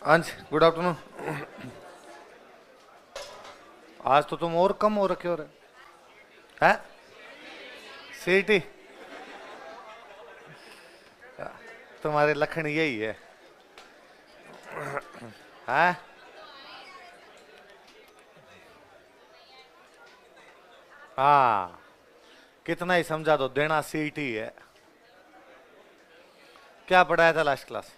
हाँ जी, good afternoon. आज तो तुम और कम हो रखे हो रहे हैं। सीटी तुम्हारे लखन यही है। हैं? हाँ, कितना ही समझा दो, देना सीटी है। क्या पढ़ाया था लास्ट क्लास?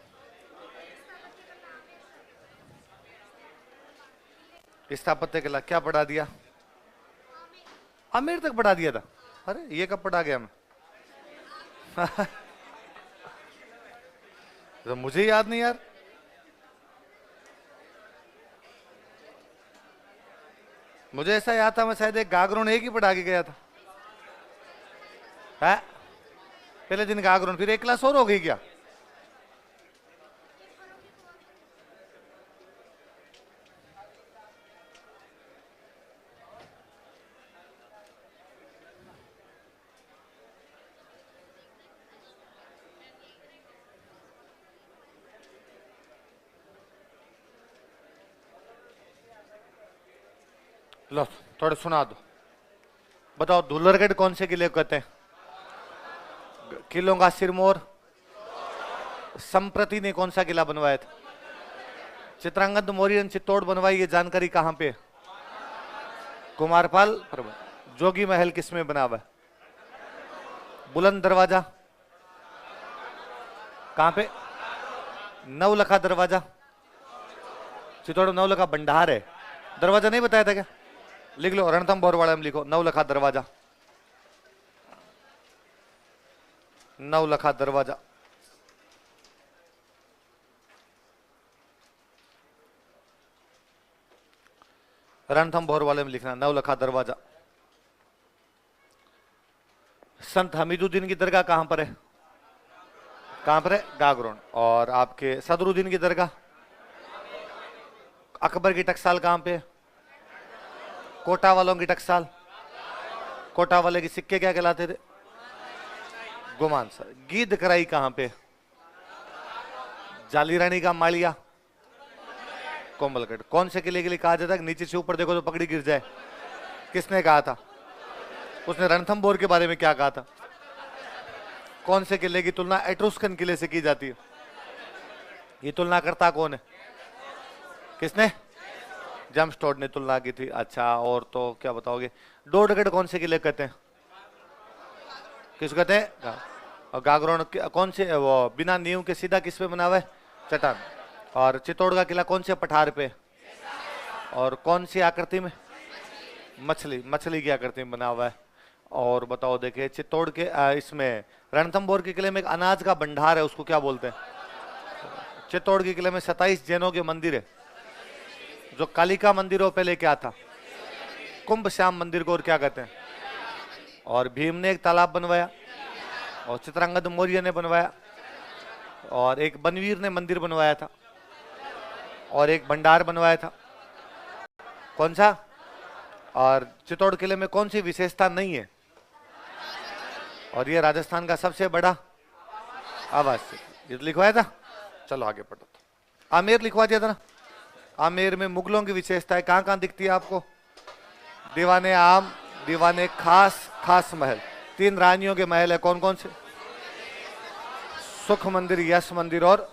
स्थापत्य कला क्या पढ़ा दिया? आमेर तक पढ़ा दिया था। अरे ये कब पढ़ा गया मैं? तो मुझे याद नहीं यार। मुझे ऐसा याद था मैं शायद एक गागरोन एक ही पढ़ा के गया था। है? पहले दिन गागरोन, फिर एक क्लास और हो गई क्या? लो थोड़े सुना दो। बताओ धुलरगढ़ कौन से किले को कहते हैं? किलों का सिरमौर। संप्रति ने कौन सा किला बनवाया था? चित्रांगद मौर्य ने चित्तौड़ बनवाई, ये जानकारी कहां पे है? कुमारपाल पर्वत। जोगी महल किसमें बना हुआ है? बुलंद दरवाजा कहां पे? नवलखा दरवाजा। चित्तौड़ नवलखा भंडार है, दरवाजा नहीं बताया था क्या? लिख लो, रणथंभ बोरवाड़ा में लिखो नवलखा दरवाजा। नवलखा दरवाजा। रणथंभ बोरवाड़े में लिखना नवलखा दरवाजा। संत हमीदुद्दीन की दरगाह कहां पर है? कहां पर है? गागरोन। और आपके सदरुद्दीन की दरगाह? अकबर की टकसाल कहां पे है? कोटा वालों की टकसाल? कोटा वाले के सिक्के क्या कहलाते थे? गुमान सर। गीद कराई कहां पे? जाली रानी का मालिया? कोमलगढ़। कौन से किले के लिए कहा जाता है नीचे से ऊपर देखो तो पगड़ी गिर जाए? किसने कहा था? उसने रणथंभौर के बारे में क्या कहा था? कौन से किले की तुलना एट्रुस्कन किले से की जाती है? ये तुलना करता कौन है? किसने? जमस्टोड ने तुलना की थी। अच्छा, और तो क्या बताओगे? डोडगढ़ कौन से किले कहते हैं? किस कहते हैं? और गागरोन कौन से वो बिना नींव के सीधा किस पे बना हुआ है? चट्टान। और चित्तौड़ का किला कौन से पठार पे? और कौन सी आकृति में? मछली। मछली की आकृति में बना हुआ है। और बताओ, देखिए चित्तौड़ के इसमें रणथंभौर के किले में एक अनाज का भंडार है, उसको क्या बोलते हैं? चित्तौड़ के किले में 27 जैनों के मंदिर है। जो कालिका मंदिर हो पहले क्या था? कुंभ श्याम मंदिर को और क्या कहते हैं? और भीम ने एक तालाब बनवाया, और चित्रांगद मौर्य ने बनवाया, और एक बनवीर ने मंदिर बनवाया था, और एक भंडार बनवाया था। कौन सा? और चित्तौड़ किले में कौन सी विशेषता नहीं है? और ये राजस्थान का सबसे बड़ा आवास। ये लिखवाया था। चलो आगे पढ़ो। आमेर लिखवा दिया था ना। आमेर में मुगलों की विशेषताएं कहां कहां दिखती है आपको? दीवाने आम, दीवाने खास, खास महल। 3 रानियों के महल है, कौन कौन से? सुख मंदिर, यश मंदिर और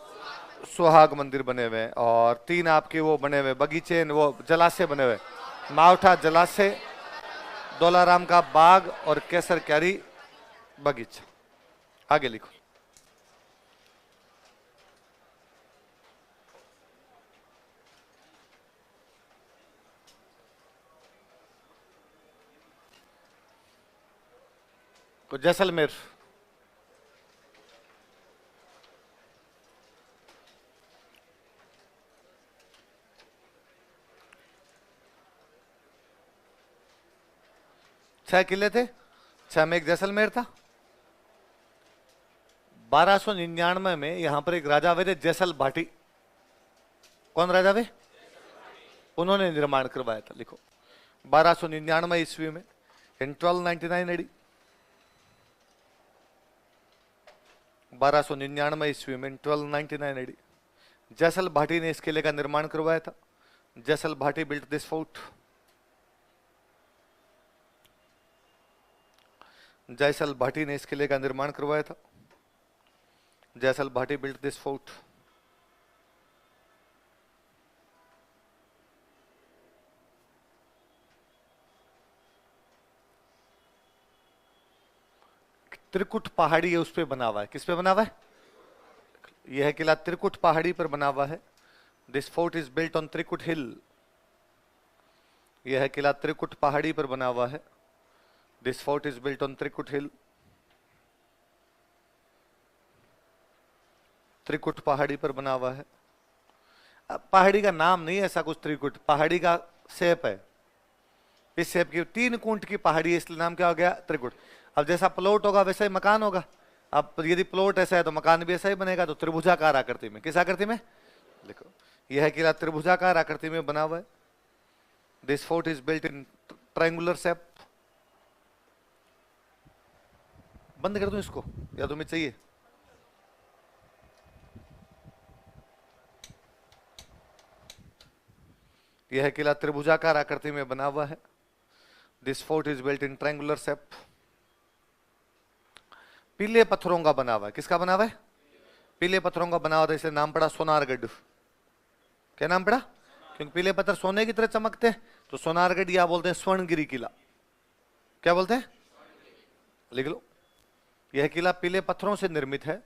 सुहाग मंदिर बने हुए हैं। और 3 आपके वो बने हुए बगीचे, वो जलाशय बने हुए, मावठा जलाशय, दौलाराम का बाग और केसर क्यारी बगीचा। आगे लिखो। तो जैसलमेर। छह किले थे, 6 में एक जैसलमेर था। 1299 में यहां पर एक राजा हुए थे जैसल भाटी। कौन राजा वे? उन्होंने निर्माण करवाया था। लिखो 1299 ईस्वी में, इन 1299 एडी। 1299 ईस्वी में, 1299 एडी जैसल भाटी ने इस किले का निर्माण करवाया था। जैसल भाटी बिल्ट दिस फोर्ट। जैसल भाटी ने इस किले का निर्माण करवाया था। जैसल Bhati built this fort. Trikut पहाड़ी है, उस पे बना हुआ है। किस पे बना हुआ है? यह किला त्रिकुट पहाड़ी पर बना हुआ है। This fort is built on Trikut hill. यह किला त्रिकुट पहाड़ी पर बना हुआ है। This fort is built on Trikut hill. Trikut पहाड़ी पर बना हुआ है। अब पहाड़ी का नाम नहीं है ऐसा कुछ, त्रिकुट पहाड़ी का शेप है। इस शेप की 3 कूंट की पहाड़ी है, इसलिए नाम क्या हो गया? त्रिकुट। अब जैसा प्लॉट होगा वैसा ही मकान होगा। अब यदि प्लॉट ऐसा है तो मकान भी ऐसा ही बनेगा। तो त्रिभुजाकार आकृति में, किस आकृति में? लिखो, यह किला त्रिभुजाकार आकृति में बना हुआ है। This fort is built in triangular shape. बंद कर दूं इसको या तुम्हें चाहिए? यह किला त्रिभुजाकार आकृति में बना हुआ है। This fort is built in triangular shape. पीले पत्थरों का बना हुआ है। किसका बना हुआ है? पीले पत्थरों का बना हुआ था, इसलिए नाम पड़ा सोनारगढ़। क्या नाम पड़ा? क्योंकि पीले पत्थर सोने की तरह चमकते हैं, तो सोनारगढ़ या बोलते हैं स्वर्णगिरी किला। क्या बोलते हैं? लिख लो, यह किला पीले पत्थरों से निर्मित है।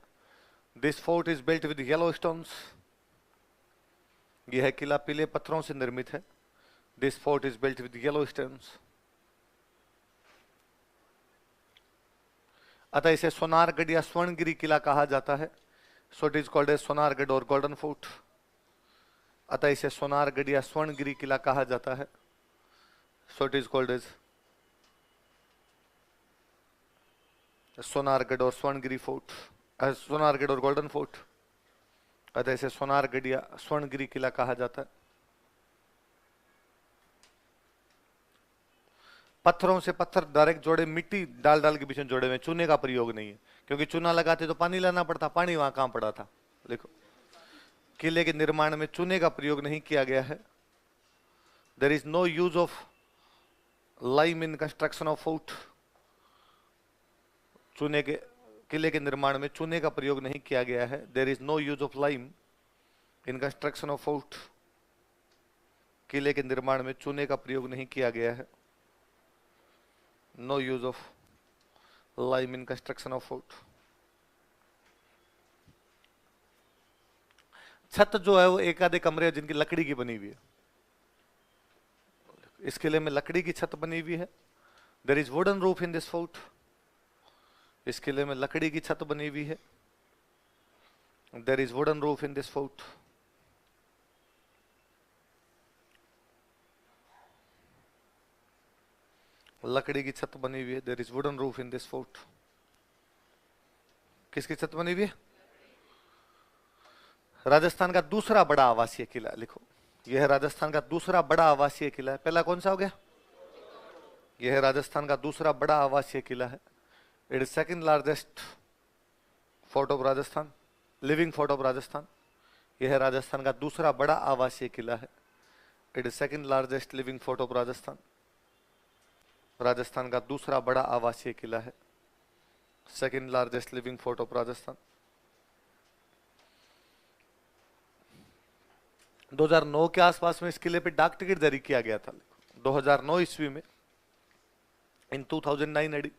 This fort is built with yellow stones. यह किला पीले पत्थरों से निर्मित है। This fort is built with yellow stones. अतः इसे सोनारगढ़ या स्वर्णगिरी किला कहा जाता है। So it is called as Sonargarh और गोल्डन फोर्ट। अतः इसे सोनारगढ़ या स्वर्णगिरी किला कहा जाता है। So it is called as Sonargarh और स्वर्णगिरी फोर्ट, सोनारगढ़ और गोल्डन फोर्ट। अतः इसे सोनारगढ़ या स्वर्णगिरी किला कहा जाता है। पत्थरों से पत्थर डायरेक्ट जोड़े, मिट्टी डाल डाल के बीच में जोड़े हुए, चूने का प्रयोग नहीं है, क्योंकि चूना लगाते तो पानी लाना पड़ता, पानी वहां कहां पड़ा था। देखो, किले के निर्माण में चूने का प्रयोग नहीं किया गया है। There is no use of lime in construction of fort. चूने के किले के निर्माण में चूने का प्रयोग नहीं किया गया है। There is no use of lime in construction of fort. किले के निर्माण में चूने का प्रयोग नहीं किया गया है। No use of lime in construction of fort. छत जो है वो एक आधे कमरे हैं जिनकी लकड़ी की बनी हुई है। इस किले में लकड़ी की छत बनी हुई है। There is wooden roof in this fort. इस किले में लकड़ी की छत बनी हुई है। There is wooden roof in this fort. लकड़ी की छत बनी हुई है। There is wooden roof in this fort. किसकी छत बनी हुई है? राजस्थान का दूसरा बड़ा आवासीय किला। लिखो, यह है राजस्थान का दूसरा बड़ा आवासीय किला है। पहला कौन सा हो गया? यह है राजस्थान का दूसरा बड़ा आवासीय किला है। It is second largest fort of Rajasthan, living fort of Rajasthan. यह है राजस्थान का दूसरा बड़ा आवासीय किला है। It is second largest living fort of Rajasthan. Rajasthan का दूसरा बड़ा आवासीय किला है, second largest living fort of Rajasthan. 2009 के आसपास में इस किले पे डाक टिकट जारी किया गया था। 2009 ईस्वी में, इन 2009 एडी,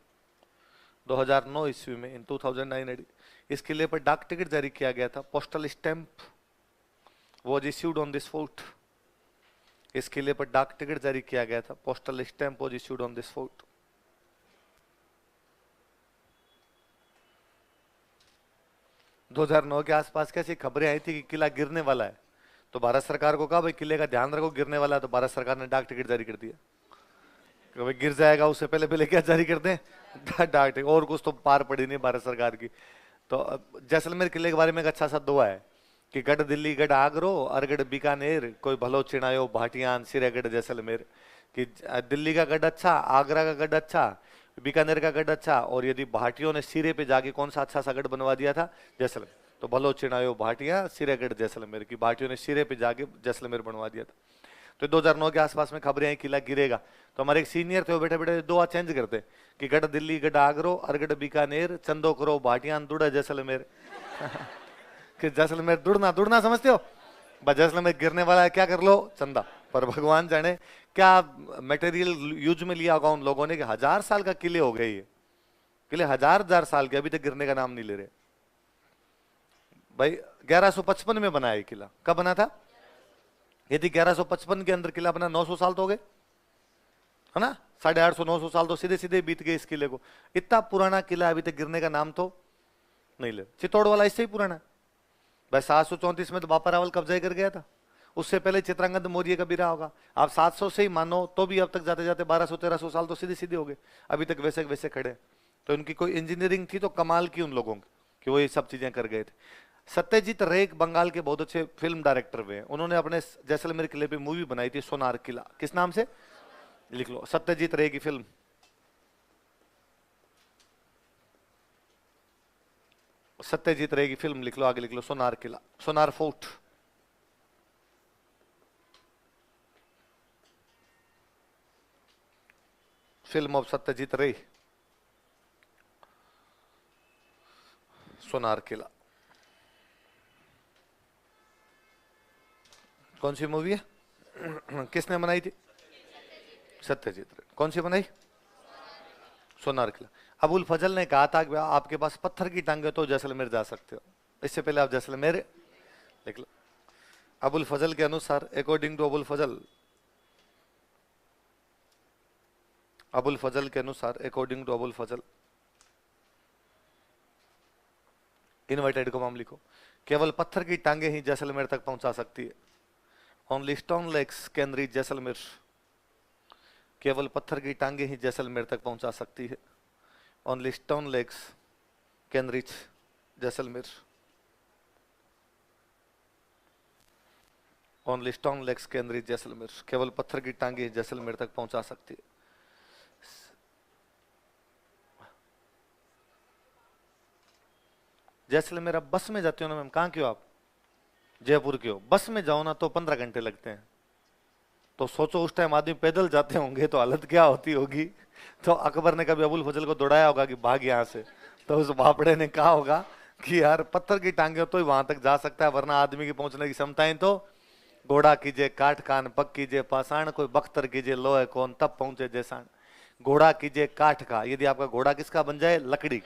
2009 ईस्वी में, इन 2009 एडी, इस किले पर डाक टिकट जारी किया गया था। Postal stamp was issued on this fort. इस किले पर डाक टिकट जारी किया गया था। Postal stamp was issued on this fort. दो 2009 के आसपास कैसी खबरें आई थी कि किला गिरने वाला है, तो भारत सरकार को कहा भाई किले का ध्यान रखो, गिरने वाला है। तो भारत सरकार ने डाक टिकट जारी कर दिया कि भाई गिर जाएगा, उससे पहले पहले क्या जारी कर दें? डाक टिकट। और कुछ तो पार पड़ी नहीं भारत सरकार की। तो जैसलमेर किले के बारे में एक अच्छा सा दुआ है कि गढ़ दिल्ली गढ़ आगरो, अरगढ़ बीकानेर, कोई भलो चिणायो भाटियान सिरेगढ़ जैसलमेर। कि दिल्ली का गढ़ अच्छा, आगरा का गढ़ अच्छा, बीकानेर का गढ़ अच्छा, और यदि भाटियों ने सिरे पे जाके कौन सा अच्छा सा गढ़ बनवा दिया था? जैसलमेर। तो भलो चिड़ायो भाटिया सिरेगढ़ जैसलमेर की, भाटियों ने सिरे पे जाके जैसलमेर बनवा दिया था। तो 2009 के आसपास में खबरें आई किला गिरेगा, तो हमारे एक सीनियर थे वो बैठे बैठे दो चेंज करते कि गढ़ दिल्ली, गढ़ आगरो, अरगढ़ बीकानेर, चंदो करो भाटियान दुड़ा जैसलमेर। कि जैसलमेर दुड़ना दुड़ना समझते हो, बस जैसलमेर गिरने वाला है, क्या कर लो चंदा। पर भगवान जाने क्या मटेरियल यूज में लिया होगा उन लोगों ने कि 1000 साल का किले हो गए ये, किले 1000 साल के अभी तक गिरने का नाम नहीं ले रहे भाई। 1155 में बना है किला, कब बना था? यदि 1155 के अंदर किला बना 900 साल तो हो गए, है ना? 850 900 साल तो सीधे सीधे बीत गए इस किले को। इतना पुराना किला अभी तक गिरने का नाम तो नहीं ले। चित्तौड़ वाला इससे ही पुराना है भाई। 734 में तो बापा रावल कब्जा कर गया था, उससे पहले चित्रांगद मौर्य का भी रहा होगा। आप 700 से ही मानो तो भी अब तक जाते जाते 1200-1300 साल तो सीधे सीधे हो गए, अभी तक वैसे वैसे खड़े। तो उनकी कोई इंजीनियरिंग थी तो कमाल की उन लोगों की कि वो ये सब चीजें कर गए थे। सत्यजीत रे बंगाल के बहुत अच्छे फिल्म डायरेक्टर हुए हैं, उन्होंने अपने जैसलमेर किले पे मूवी बनाई थी सोनार किला। किस नाम से? लिख लो, सत्यजीत रे की फिल्म। सत्यजीत रे की फिल्म लिख लो, आगे लिख लो सोनार किला, सोनार फोर्ट। फिल्म ऑफ सत्यजीत रे, सोनार किला। कौन सी मूवी है? किसने बनाई थी? सत्यजीत रे। कौन सी बनाई? सोनार किला। अबुल फजल ने कहा था कि आपके पास पत्थर की टांगे तो जैसलमेर जा सकते हो, इससे पहले आप जैसलमेर देख लो। अबुल फजल के अनुसार, अकॉर्डिंग टू अबुल फजल, अबुल फजल के अनुसार, according to Abul Fazal, inverted comma लिखो, केवल पत्थर की टांगे ही जैसलमेर तक पहुंचा सकती है। Only stone legs can reach Jaisalmer. केवल पत्थर की टांगे ही जैसलमेर तक पहुंचा सकती है। Only stone legs can reach Jaisalmer. Only stone legs can reach Jaisalmer. केवल पत्थर की टांगे ही जैसलमेर तक पहुंचा सकती है। जैसलमेर अब बस में जाते हो ना मैम? कहाँ के हो आप? जयपुर के हो। बस में जाओ ना तो 15 घंटे लगते हैं। तो सोचो उस टाइम आदमी पैदल जाते होंगे तो हालत क्या होती होगी। तो अकबर ने कभी अबुल फजल को दौड़ाया होगा कि भाग यहाँ से, तो उस बापड़े ने कहा होगा कि यार पत्थर की टांगे तो ही वहां तक जा सकता है, वरना आदमी की पहुंचने की क्षमताएं तो। घोड़ा कीजिए काठ कान, पग कीजिए पाषाण, कोई बख्तर कीजिए लोहे कौन, तब पहुंचे जैसाण। घोड़ा कीजिए काठ का, यदि आपका घोड़ा किसका बन जाए? लकड़ी।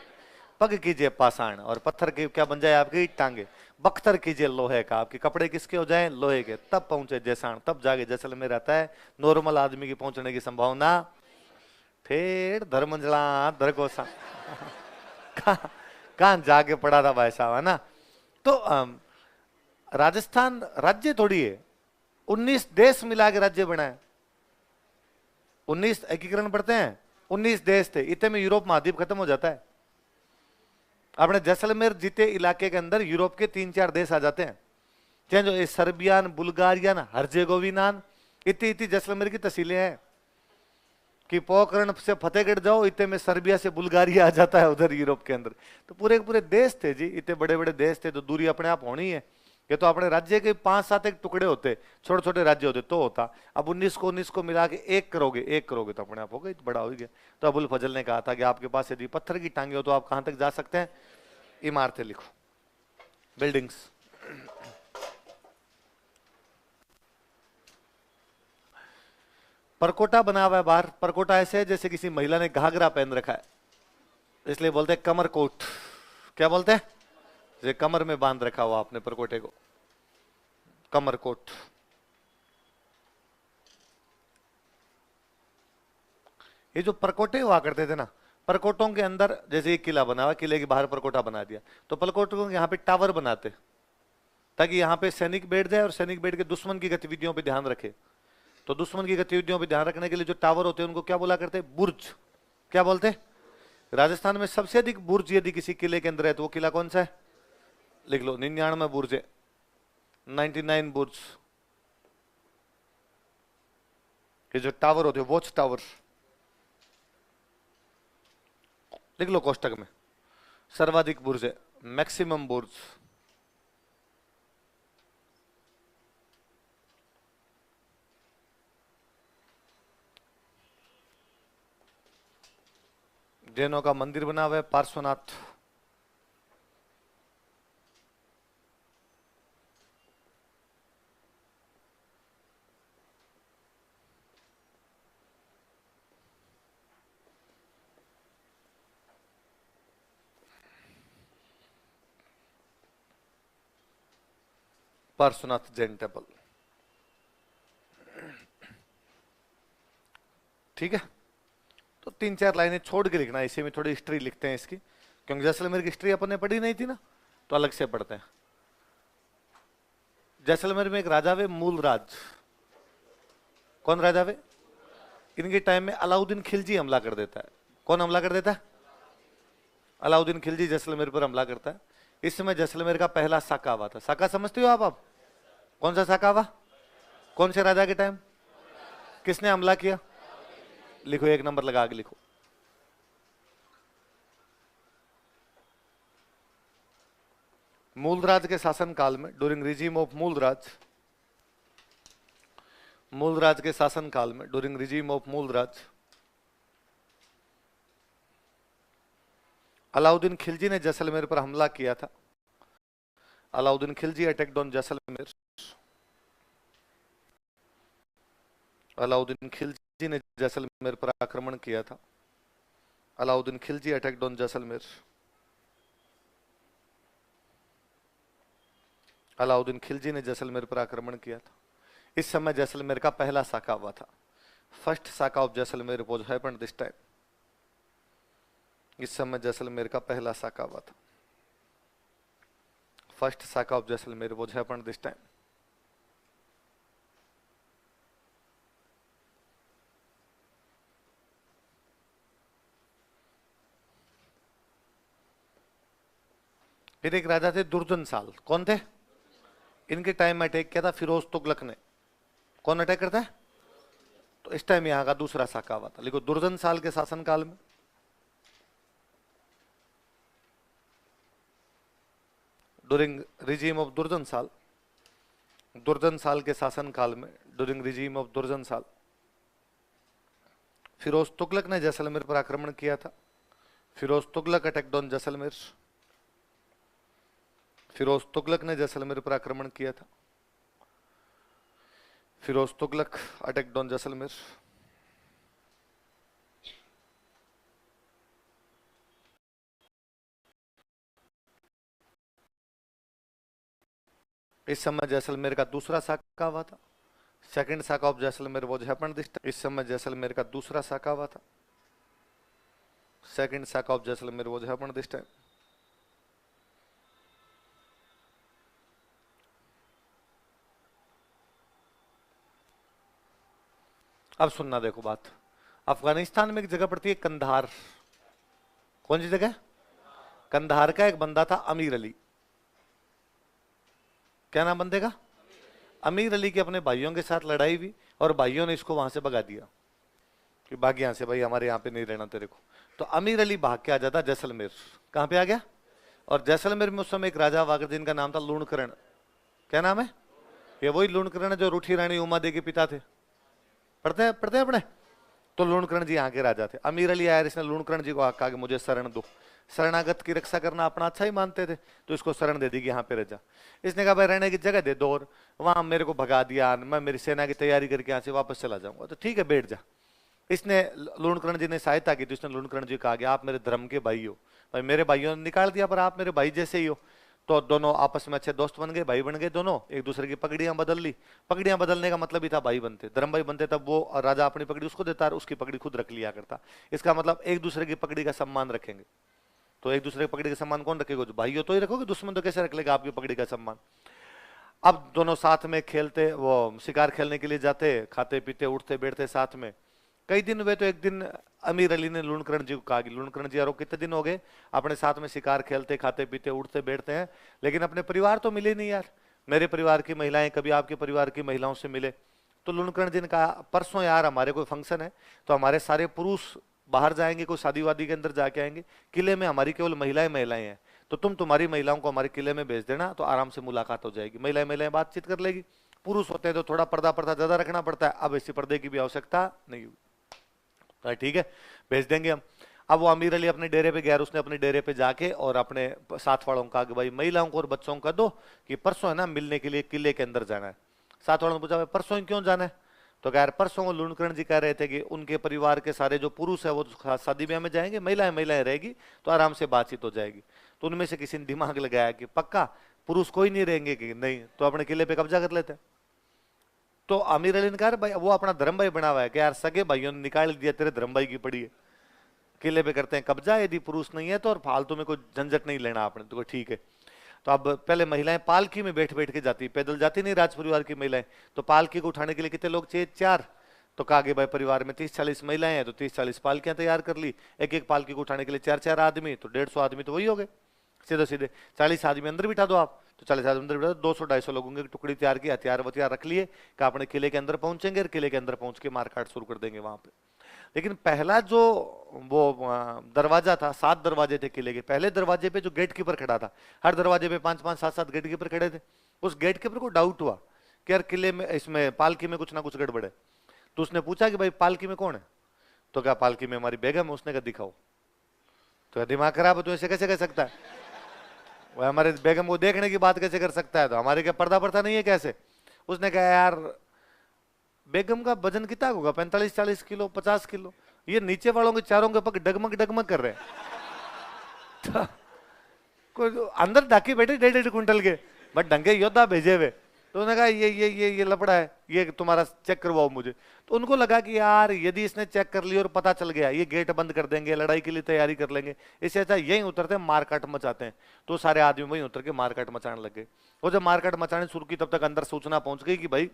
पग कीजिए पाषाण, और पत्थर की क्या बन जाए? आपकी टांगे। बख्तर कीजिए लोहे का, आपके कपड़े किसके हो जाएं? लोहे के, तब पहुंचे जैसाण, तब जाके जैसलमेर रहता है। नॉर्मल आदमी की पहुंचने की संभावना फिर धर्मंजला धरकोसा कहां जाके पड़ा था भाई साहब, है ना? तो राजस्थान राज्य थोड़ी है, 19 देश मिला के राज्य बना है। 19 एकीकरण पढ़ते हैं, 19 देश थे, इतने में यूरोप महाद्वीप खत्म हो जाता है। अपने जैसलमेर जीते इलाके के अंदर यूरोप के 3-4 देश आ जाते हैं, चाहे जो सर्बियान, बुल्गारियन, हर्जेगोविनान, इतनी इतनी जैसलमेर की तहसीलें हैं कि पोखरण से फतेहगढ़ जाओ, इतने में सर्बिया से बुल्गारिया आ जाता है उधर यूरोप के अंदर। तो पूरे पूरे देश थे जी, इतने बड़े बड़े देश थे, तो दूरी अपने आप होनी है। ये तो अपने राज्य के 5-7 एक टुकड़े होते, छोटे छोटे राज्य होते तो होता। अब 19 को मिला के एक करोगे तो अपने आप हो गए, बड़ा हो गया। तो अबुल फजल ने कहा था कि आपके पास यदि पत्थर की टांगे हो तो आप कहां तक जा सकते हैं? इमारतें लिखो, बिल्डिंग्स। परकोटा बना हुआ है बाहर। परकोटा ऐसे है जैसे किसी महिला ने घाघरा पहन रखा है, इसलिए बोलते हैं कमर कोट। क्या बोलते हैं? ये कमर में बांध रखा हुआ आपने परकोटे को, कमर कोट। ये जो परकोटे हुआ करते थे ना, परकोटों के अंदर जैसे एक किला बना हुआ, किले के बाहर परकोटा बना दिया, तो परकोटों के यहाँ पे टावर बनाते ताकि यहाँ पे सैनिक बैठ जाए और सैनिक बैठ के दुश्मन की गतिविधियों पे ध्यान रखे। तो दुश्मन की गतिविधियों पे ध्यान रखने के लिए जो टावर होते हैं उनको क्या बोला करते हैं? बुर्ज। क्या बोलते हैं? राजस्थान में सबसे अधिक बुर्ज यदि किसी किले के अंदर है तो वो किला कौन सा है? लिख लो, 99 बुर्ज है, 99 बुर्ज। ये जो टावर होते हैं, वॉच टावर, लिख लो कोष्टक में। सर्वाधिक बुर्ज है, मैक्सिमम बुर्ज। जैनों का मंदिर बना हुआ है पार्श्वनाथ। पार्श्वनाथ जैन टेम्पल। ठीक है, तो 3-4 लाइनें छोड़ के लिखना, इसी में थोड़ी हिस्ट्री लिखते हैं इसकी, क्योंकि जैसलमेर की हिस्ट्री अपन ने पढ़ी नहीं थी ना, तो अलग से पढ़ते हैं। जैसलमेर में एक राजा वे मूलराज। कौन राजा वे? इनके टाइम में अलाउद्दीन खिलजी हमला कर देता है। कौन हमला कर देता है? अलाउद्दीन खिलजी जैसलमेर पर हमला करता है। इस समय जैसलमेर का पहला साका हुआ था। साका समझते हो आप? कौन सा साका हुआ? कौन से राजा के टाइम? किसने हमला किया? लिखो, 1 नंबर लगा के लिखो। मूलराज के शासन काल में, during regime of Mulraj, Mulraj के शासन काल में, during regime of Mulraj, Alauddin Khilji ने जैसलमेर पर हमला किया था। Alauddin Khilji attacked on Jaisalmer. अलाउद्दीन खिलजी ने जैसलमेर पर आक्रमण किया था। Alauddin Khilji attacked on Jaisalmer. अलाउद्दीन खिलजी ने जैसलमेर पर आक्रमण किया था। इस समय जैसलमेर का पहला साका हुआ था। First Saka of Jaisalmer was happened this time. इस समय जैसलमेर का पहला साका हुआ था। First Saka of Jaisalmer was happened this time. फिर एक राजा थे दुर्जन साल। कौन थे? इनके टाइम में अटैक किया था फिरोज तुगलक ने। कौन अटैक करता है? तो इस टाइम यहां का दूसरा साका हुआ था। लिखो, दुर्जन साल के शासनकाल में, ड्यूरिंग रिजीम ऑफ दुर्जन साल, दुर्जन साल के शासनकाल में, ड्यूरिंग रिजीम ऑफ दुर्जन साल, फिरोज तुगलक ने जैसलमेर पर आक्रमण किया था। Firoz Tughlaq attacked on Jaisalmer. फिरोज तुगलक ने जैसलमेर पर आक्रमण किया था। Firoz Tughlaq attacked on Jaisalmer. इस समय जैसलमेर का दूसरा साका हुआ था। Second saka of Jaisalmer was happened this time. इस समय जैसलमेर का दूसरा साका हुआ था। Second saka of Jaisalmer was happened this time. अब सुनना, देखो बात। अफगानिस्तान में एक जगह पड़ती है कंधार। कौन सी जगह? कंधार का एक बंदा था अमीर अली। क्या नाम बंदे का? अमीर अली के अपने भाइयों के साथ लड़ाई हुई और भाइयों ने इसको वहां से भगा दिया कि भाग यहां से भाई, हमारे यहाँ पे नहीं रहना तेरे को। तो अमीर अली भाग के आ जाता जैसलमेर। कहां पे आ गया? और जैसलमेर में उस समय एक राजा हुआ जिनका नाम था लूणकरण। क्या नाम है? ये वही लूणकरण है जो रूठी रानी उमा दे के पिता थे। पढ़ते हैं अपने। तो लूणकरण जी यहाँ के राजा थे। अमीर अली आया, इसने लूणकरण जी को कहा कि मुझे शरण दो। शरणागत की रक्षा करना अपना अच्छा ही मानते थे, तो इसको शरण दे दी कि यहाँ पे रह जा। इसने कहा भाई रहने की जगह दे दो, और वहां मेरे को भगा दिया, मैं मेरी सेना की तैयारी करके यहाँ से वापस चला जाऊंगा। तो ठीक है, बैठ जा। इसने लूणकरण जी ने सहायता की, तो इसने लूणकरण जी कहा कि आप मेरे धर्म के भाई हो। भाई मेरे भाइयों ने निकाल दिया, पर आप मेरे भाई जैसे ही हो। तो दोनों आपस में अच्छे दोस्त बन गए, भाई बन गए दोनों। एक दूसरे की पगड़ियां बदल ली। पगड़ियां बदलने का मतलब ही था भाई बनते, धर्म भाई बनते। तब वो राजा अपनी पगड़ी उसको देता और उसकी पगड़ी खुद रख लिया करता। इसका मतलब एक दूसरे की पगड़ी का सम्मान रखेंगे। तो एक दूसरे की पगड़ी का सम्मान कौन रखेगा? जो भाई हो तो ही रखोगे, दुश्मन तो कैसे रख लेगा आपकी पगड़ी का सम्मान? अब दोनों साथ में खेलते, वो शिकार खेलने के लिए जाते, खाते पीते उठते बैठते साथ में। कई दिन हुए, तो एक दिन अमीर अली ने लूणकरण जी को कहा कि लूणकरण जी यारो, कितने दिन हो गए अपने साथ में शिकार खेलते खाते पीते उठते बैठते हैं, लेकिन अपने परिवार तो मिले नहीं यार। मेरे परिवार की महिलाएं कभी आपके परिवार की महिलाओं से मिले। तो लूणकरण जी ने कहा परसों यार हमारे कोई फंक्शन है, तो हमारे सारे पुरुष बाहर जाएंगे, कोई शादी वादी के अंदर जाके आएंगे, किले में हमारी केवल महिलाएं महिलाएं हैं। तो तुम तुम्हारी महिलाओं को हमारे किले में भेज देना, तो आराम से मुलाकात हो जाएगी, महिलाएं महिलाएं बातचीत कर लेगी। पुरुष होते हैं तो थोड़ा पर्दा पर्दा ज्यादा रखना पड़ता है, अब ऐसी पर्दे की भी आवश्यकता नहीं हुई। ठीक है, भेज देंगे हम। अब वो अमीर अली अपने डेरे पे गया, उसने अपने डेरे पे जाके और अपने साथ वालों को कहा कि भाई महिलाओं को और बच्चों को कह दो कि परसों है ना मिलने के लिए किले के अंदर जाना है। साथ वालों ने पूछा भाई परसों ही क्यों जाना है? तो कह यार परसों वो लूणकरण जी कह रहे थे कि उनके परिवार के सारे जो पुरुष है वो शादी ब्याह में जाएंगे, महिलाएं महिलाएं रहेगी, तो आराम से बातचीत हो जाएगी। तो उनमें से किसी ने दिमाग लगाया कि पक्का पुरुष कोई नहीं रहेंगे? कि नहीं, तो अपने किले पे कब्जा कर लेते हैं। तो आमिर अली ने कहा भाई वो अपना धर्म भाई बना हुआ है कि यार सगे भाइयों ने निकाल दिया, तेरे धर्म भाई की पड़ी है, किले पे करते हैं कब्जा, यदि पुरुष नहीं है तो, और फालतू में कोई झंझट नहीं लेना आपने, तो ठीक है। तो अब पहले महिलाएं पालकी में बैठ बैठ के जाती, पैदल जाती नहीं राज परिवार की महिलाएं, तो पालकी को उठाने के लिए कितने लोग चाहिए? 4। तो कहा कि भाई परिवार में 30-40 महिलाएं हैं तो 30-40 पालकियां तैयार कर ली, एक एक पालकी को उठाने के लिए 4-4 आदमी, तो 150 आदमी तो वही हो गए सीधे सीधे। 40 आदमी अंदर बिठा दो आप, तो 40 आदमी अंदर बिठा दो, 200-250 लोगों की टुकड़ी तैयार की, हथियार वथियार रख लिए कि अपने किले के अंदर पहुंचेंगे और किले के अंदर पहुंच के मारकाट शुरू कर देंगे वहां पे। लेकिन पहला जो वो दरवाजा था, 7 दरवाजे थे किले के, पहले दरवाजे पे जो गेट कीपर खड़ा था, हर दरवाजे पे 5-5 7-7 गेट कीपर खड़े थे। उस गेट कीपर को डाउट हुआ कि यार किले में, इसमें पालकी में कुछ ना कुछ गड़बड़ है। तो उसने पूछा कि भाई पालकी में कौन है? तो क्या पालकी में हमारी बेगम है। उसने कहा दिखाओ। तो दिमाग खराब है, तो ऐसे कैसे कर सकता है? वह हमारे बेगम को देखने की बात कैसे कर सकता है? तो हमारे क्या पर्दा पर्दा नहीं है कैसे? उसने कहा यार बेगम का वजन कितना होगा? 45-40 किलो, 50 किलो। ये नीचे वालों के चारों के पग डगमग डगमग कर रहे हैं। तो कोई अंदर ढाकी बैठे 1.5 क्विंटल के, बट ढंगे योद्धा भेजे हुए। तो उन्होंने कहा ये लफड़ा है, ये तुम्हारा चेक करवाओ मुझे। तो उनको लगा कि यार यदि इसने चेक कर लिया और पता चल गया, ये गेट बंद कर देंगे, लड़ाई के लिए तैयारी कर लेंगे, इससे अच्छा यही उतरते मारकाट मचाते हैं। तो सारे आदमी वहीं उतर के मारकाट मचाने लगे। और जब मारकाट मचाने शुरू की तब तक अंदर सूचना पहुंच गई कि भाई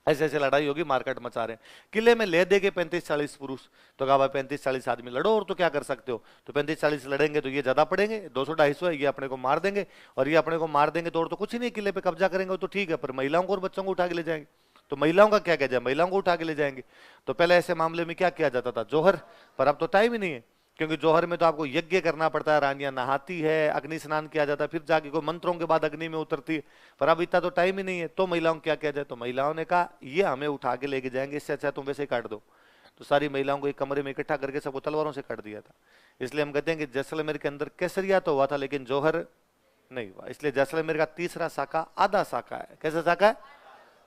ऐसे ऐसे लड़ाई होगी, मारकाट मचा रहे हैं। किले में ले दे के 35-40 पुरुष। तो कहा भाई 35-40 आदमी लड़ो, और तो क्या कर सकते हो? तो 35-40 लड़ेंगे तो ये ज्यादा पड़ेंगे, 200-250 है, ये अपने को मार देंगे, और ये अपने को मार देंगे तो और तो कुछ ही नहीं, किले पे कब्जा करेंगे तो ठीक है, पर महिलाओं को और बच्चों को उठा के ले जाएंगे। तो महिलाओं का क्या किया जाए? महिलाओं को उठा के ले जाएंगे। तो पहले ऐसे मामले में क्या किया जाता था? जोहर। पर अब तो टाइम ही नहीं है, क्योंकि जोहर में तो आपको यज्ञ करना पड़ता है, रानियां नहाती है, अग्नि स्नान किया जाता है, फिर जाके कोई मंत्रों के बाद अग्नि में उतरती है। पर अब इतना तो टाइम ही नहीं है। तो महिलाओं को क्या किया जाए? तो महिलाओं ने कहा ये हमें उठा के लेके जाएंगे, इससे अच्छा तुम वैसे ही काट दो। तो सारी महिलाओं को एक कमरे में इकट्ठा करके सबको तलवारों से काट दिया था। इसलिए हम कहते हैं कि जैसलमेर के अंदर केसरिया तो हुआ था, लेकिन जौहर नहीं हुआ। इसलिए जैसलमेर का तीसरा साका आधा साका है। कैसा साका है?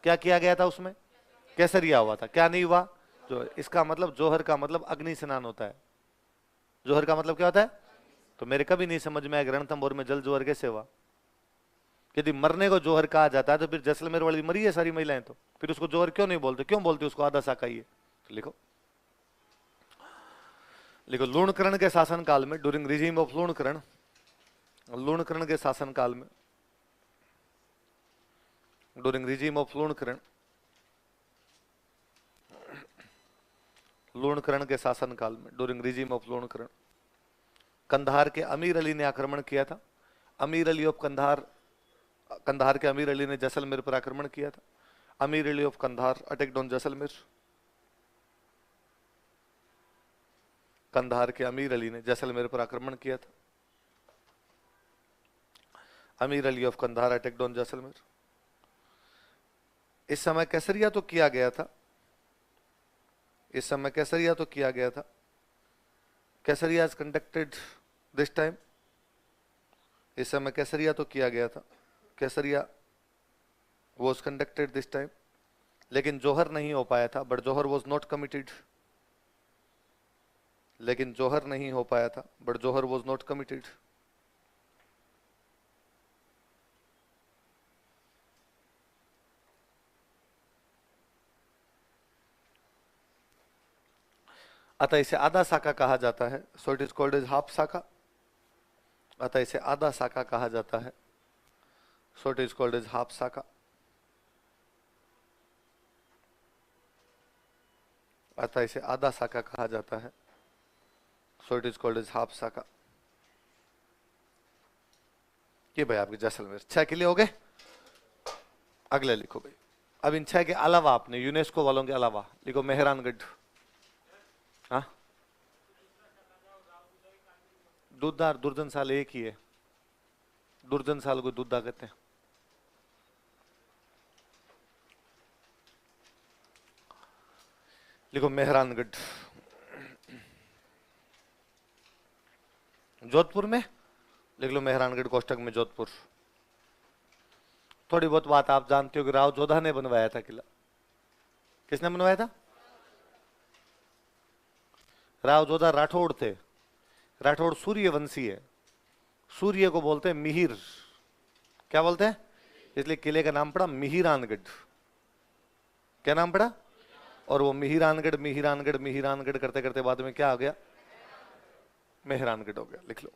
क्या किया गया था उसमें? केसरिया हुआ था। क्या नहीं हुआ? जो इसका मतलब जौहर का मतलब अग्नि स्नान होता है। जोहर का मतलब क्या होता है? तो मेरे कभी नहीं समझ में आया रणथंभौर में जल जोहर कैसे हुआ। यदि मरने को जोहर कहा जाता है तो फिर जैसलमेर वाली मरी है सारी महिलाएं, तो फिर उसको जोहर क्यों नहीं बोलते? क्यों बोलते उसको आधा साका ही है? तो लिखो लिखो लूणकरण के शासन काल में, during regime of Lunkaran, Lunkaran के शासन काल में, during regime of Lunkaran, Lunkaran के शासन काल में, during regime of Lunkaran, Kandahar के अमीर अली ने आक्रमण किया था। अमीर अली ऑफ कंधार, कंधार के अमीर अली ने जैसलमेर पर आक्रमण किया था। Amir Ali of Kandahar attacked on Jaisalmer. Kandahar के अमीर अली ने जैसलमेर पर आक्रमण किया था। Amir Ali of Kandahar attacked on Jaisalmer. इस समय केसरिया तो किया गया था, इस समय केसरिया तो किया गया था। Kesariya is conducted this time. इस समय केसरिया तो किया गया था, kesariya was conducted this time. लेकिन जौहर नहीं हो पाया था, but jauhar was not committed. लेकिन जौहर नहीं हो पाया था, but jauhar was not committed. अतः इसे आधा साका कहा जाता है, so it is called as half saka. अतः इसे आधा साका कहा जाता है, so it is called as half saka. अतः इसे आधा साका कहा जाता है, so it is called as half saka. ये भाई आपके जैसलमेर 6 किले हो गए। अगले लिखो भाई। अब इन 6 के अलावा आपने यूनेस्को वालों के अलावा लिखो मेहरानगढ़। हाँ, दुद्धा और दुर्जन साल एक ही है। दुर्जन साल को दुद्धा कहते हैं। लिखो मेहरानगढ़। जोधपुर में, लिख लो मेहरानगढ़ कोष्टक में जोधपुर। थोड़ी बहुत बात आप जानते हो कि राव जोधा ने बनवाया था किला। किसने बनवाया था? राव जोधा राठौड़ थे। राठौड़ सूर्यवंशी है। सूर्य को बोलते हैं मिहिर। क्या बोलते हैं? इसलिए किले का नाम पड़ा मिहिरानगढ़। क्या नाम पड़ा? और वो मिहिरानगढ़ मिहिरानगढ़ मिहिरानगढ़ करते करते बाद में क्या आ गया? मेहरानगढ़ हो गया। लिख लो।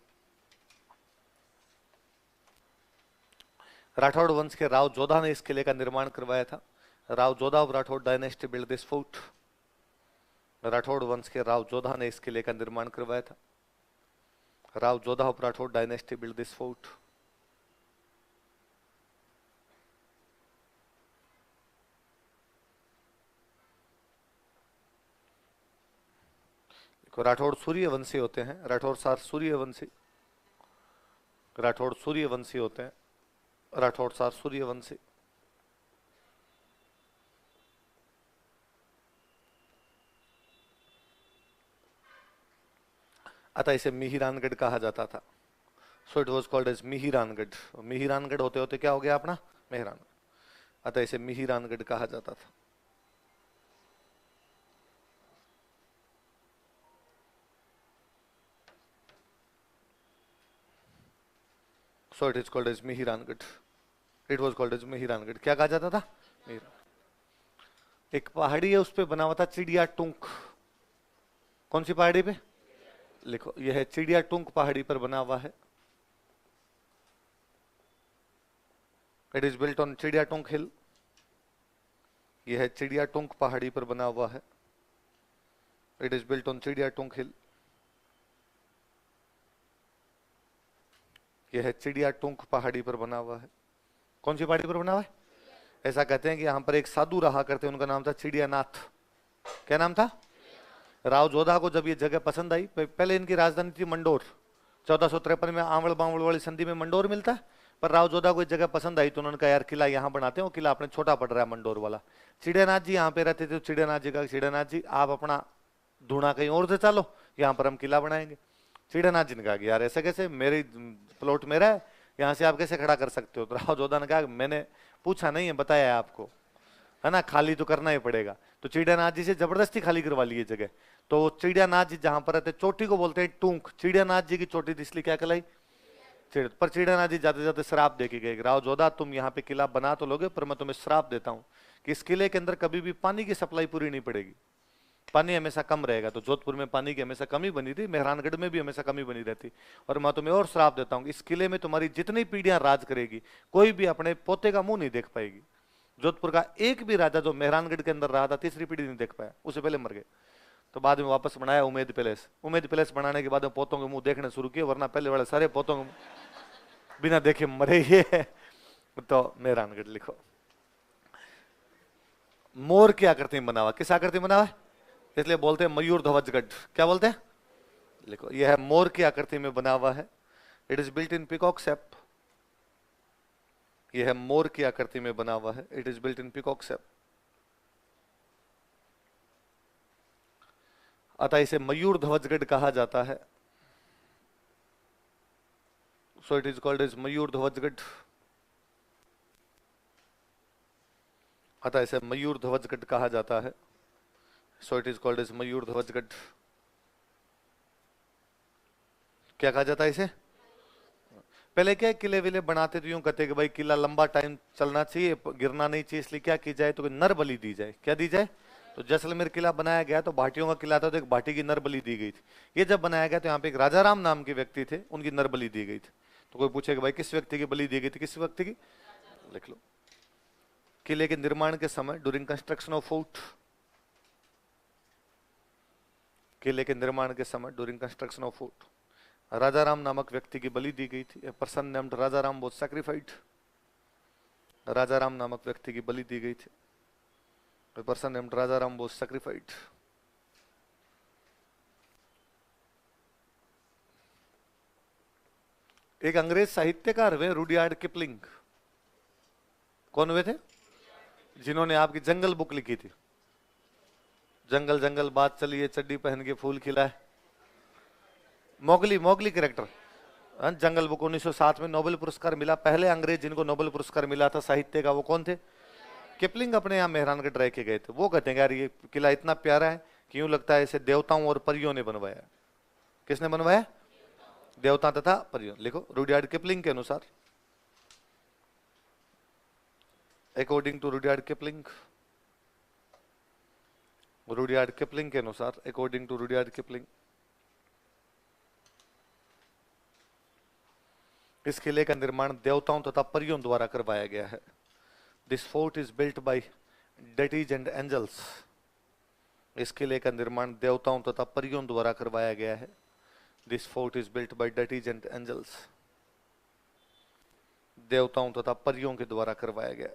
राठौड़ वंश के राव जोधा ने इस किले का निर्माण करवाया था। Rao Jodha of Rathore dynasty build this fort. Rathore वंश के राव जोधा ने इस किले का निर्माण करवाया था। Rao Jodha of Rathore dynasty build this fort. Rathore Suryavanshi होते हैं। राठौड़ सार सूर्यवंशी। राठौड़ सूर्यवंशी होते हैं। राठौड़ सार सूर्यवंशी। अतः इसे मिहिरानगढ़ कहा जाता था। So it was called as Mihiranagarh. Mihiranagarh होते होते क्या हो गया अपना? मेहरानगढ़। अतः इसे मिहिरानगढ़ कहा जाता था। So it is called as मिहिरानगढ़। It was called as मिहिरानगढ़। क्या कहा जाता था? एक पहाड़ी है, उस पे बना हुआ था चिड़िया टुंक। कौन सी पहाड़ी पे? लिखो, यह है चिड़िया टुंक पहाड़ी पर बना हुआ है। इट इज बिल्ट ऑन चिड़िया टुंक हिल। यह है चिड़िया टुंक पहाड़ी पर बना हुआ है। इट इज बिल्ट ऑन चिड़िया टुंक हिल। यह है चिड़िया टुंक पहाड़ी पर बना हुआ है। कौन सी पहाड़ी पर बना हुआ है? ऐसा कहते हैं कि यहाँ पर एक साधु रहा करते, उनका नाम था चिड़ियानाथ। क्या नाम था? राव जोधा को जब ये जगह पसंद आई, पहले इनकी राजधानी थी मंडोर। 1453 में आंवल बांवल वाली संधि में मंडोर मिलता है, पर राव जोधा को ये जगह पसंद आई तो उन्होंने कहा यार किला यहाँ बनाते हैं। वो किला अपने छोटा पड़ रहा है मंडोर वाला। चिड़ियानाथ जी यहाँ पे रहते थे। चिड़ियानाथ जी का, चिड़ियानाथ जी आप अपना धूना कहीं और से चलो, यहाँ पर हम किला बनाएंगे। चिड़ियानाथ जी ने कहा कि यार ऐसे कैसे, मेरी प्लॉट मेरा है, यहाँ से आप कैसे खड़ा कर सकते हो? तो राव जोधा ने कहा मैंने पूछा नहीं है, बताया है आपको, है ना, खाली तो करना ही पड़ेगा। तो चिड़ियानाथ जी से जबरदस्ती खाली करवा ली जगह। तो चिड़ियानाथ जी जहां पर रहते, चोटी को बोलते हैं टूंक। चिड़ियानाथ जी की चोटी थी, इसलिए क्या कहलाई? पर चिड़ियानाथ जी जाते जाते श्राप दे के गए, राव जोधा तुम यहाँ पे किला बना तो लोगे, पर मैं तुम्हें श्राप देता हूँ कि इस किले के अंदर कभी भी पानी की सप्लाई पूरी नहीं पड़ेगी। पानी हमेशा कम रहेगा। तो जोधपुर में पानी की हमेशा कमी बनी थी, मेहरानगढ़ में भी हमेशा कमी बनी रहती। और मैं तुम्हें और श्राप देता हूँ, इस किले में तुम्हारी जितनी पीढ़ियां राज करेगी, कोई भी अपने पोते का मुंह नहीं देख पाएगी। जोधपुर का एक भी राजा जो मेहरानगढ़ के अंदर रहा था, तीसरी पीढ़ी नहीं देख पाया, उससे पहले मर गए। तो बाद में वापस बनाया उमेद पैलेस। उमेद पैलेस बनाने के बाद में पोतों के मुंह देखने शुरू किए, वरना पहले वाले सारे पोतों के मुंह बिना देखे मरे ही है। तो मेहरानगढ़ लिखो। मोर की आकृति में बना हुआ। किस आकृति में बना हुआ है? इसलिए बोलते हैं मयूर ध्वजगढ़। क्या बोलते हैं? लिखो, यह है मोर की आकृति में बना हुआ है। It is built in peacock shape. यह है मोर की आकृति में बना हुआ है। It is built in peacock shape. अतः इसे मयूर ध्वजगढ़ कहा जाता है। So it is called as Mayur Dhwajgarh. अतः इसे मयूर ध्वजगढ़ कहा जाता है। So it is called as Mayur Dhwajgarh. क्या कहा जाता है इसे? पहले क्या किले विले बनाते तो यूं कहते कि भाई किला लंबा टाइम चलना चाहिए, गिरना नहीं चाहिए, इसलिए क्या की जाए तो नर बलि दी जाए। क्या दी जाए? तो जैसलमेर किला बनाया गया तो भाटियों का किला था, तो एक भाटी की नर बलि दी गई थी। ये जब बनाया गया तो यहाँ पे एक राजा राम नाम के व्यक्ति थे, उनकी नर बलि दी गई थी। तो कोई पूछे कि भाई किस व्यक्ति की बलि दी गई थी, किस व्यक्ति की? लिख लो। किले के निर्माण के समय, ड्यूरिंग कंस्ट्रक्शन ऑफ फोर्ट, किले के निर्माण के समय, during construction of fort, Raja Ram नामक व्यक्ति की बलि दी गई थी। A person named Raja Ram was sacrificed. Raja Ram नामक व्यक्ति की बलि दी गई थी। A person named Raja Ram was sacrificed. एक अंग्रेज साहित्यकार हुए रुडयार्ड किपलिंग। कौन हुए थे? जिन्होंने आपकी जंगल बुक लिखी थी। जंगल जंगल बात चली है, चड्डी पहन के फूल खिलाए। Mowgli, Mowgli character. Jungle Book 1907 में नोबेल पुरस्कार मिला। पहले अंग्रेज जिनको नोबेल पुरस्कार मिला था साहित्य का, वो कौन थे? किपलिंग अपने यहाँ मेहरानगढ़ रह के गए थे। वो कहते हैं यार ये किला इतना प्यारा है कि यूं लगता है इसे देवताओं और परियों ने बनवाया। किसने बनवाया? देवता तथा परियों। लिखो, रुडयार्ड किपलिंग के अनुसार, according to Rudyard Kipling, Rudyard Kipling के अनुसार, अकॉर्डिंग टू रुडयार्ड किपलिंग, इस किले का निर्माण देवताओं तथा परियों द्वारा करवाया गया है। This fort is built by deities and angels. इस किले का निर्माण देवताओं तथा परियों द्वारा करवाया गया है। This fort is built by deities and angels. देवताओं तथा परियों के द्वारा करवाया गया।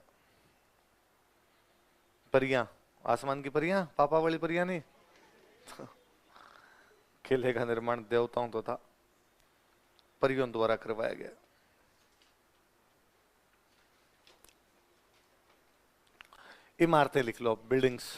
परियां, आसमान की परियां, पापा वाली परियां नहीं। किले का निर्माण देवताओं तथा परियों द्वारा करवाया गया। इमारतें लिख लो, बिल्डिंग्स।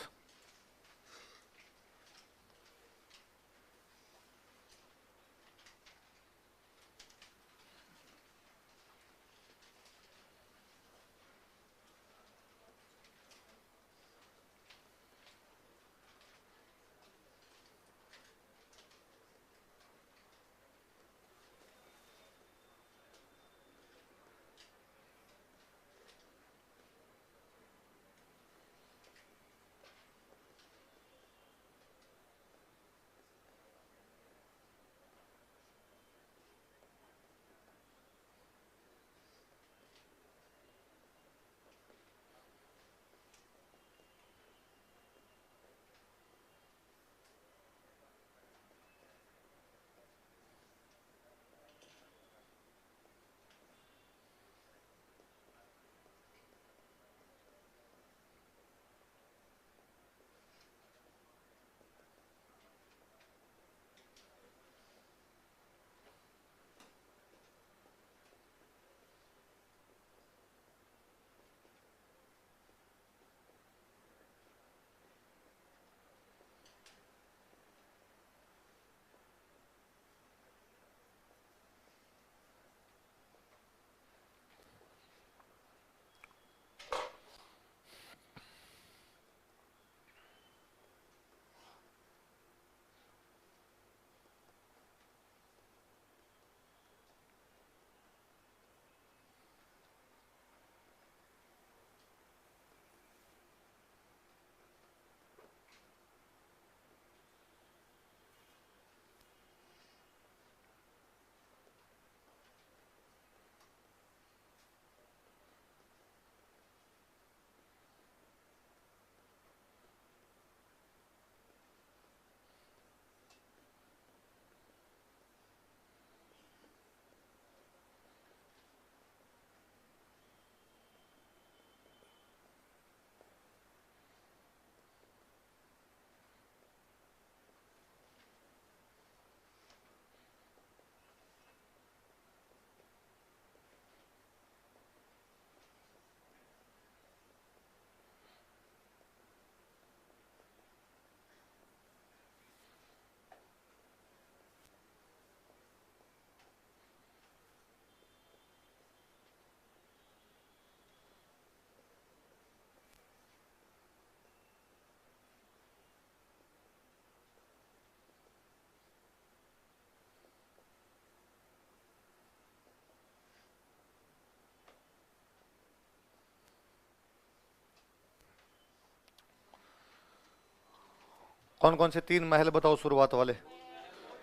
कौन कौन से 3 महल बताओ शुरुआत वाले?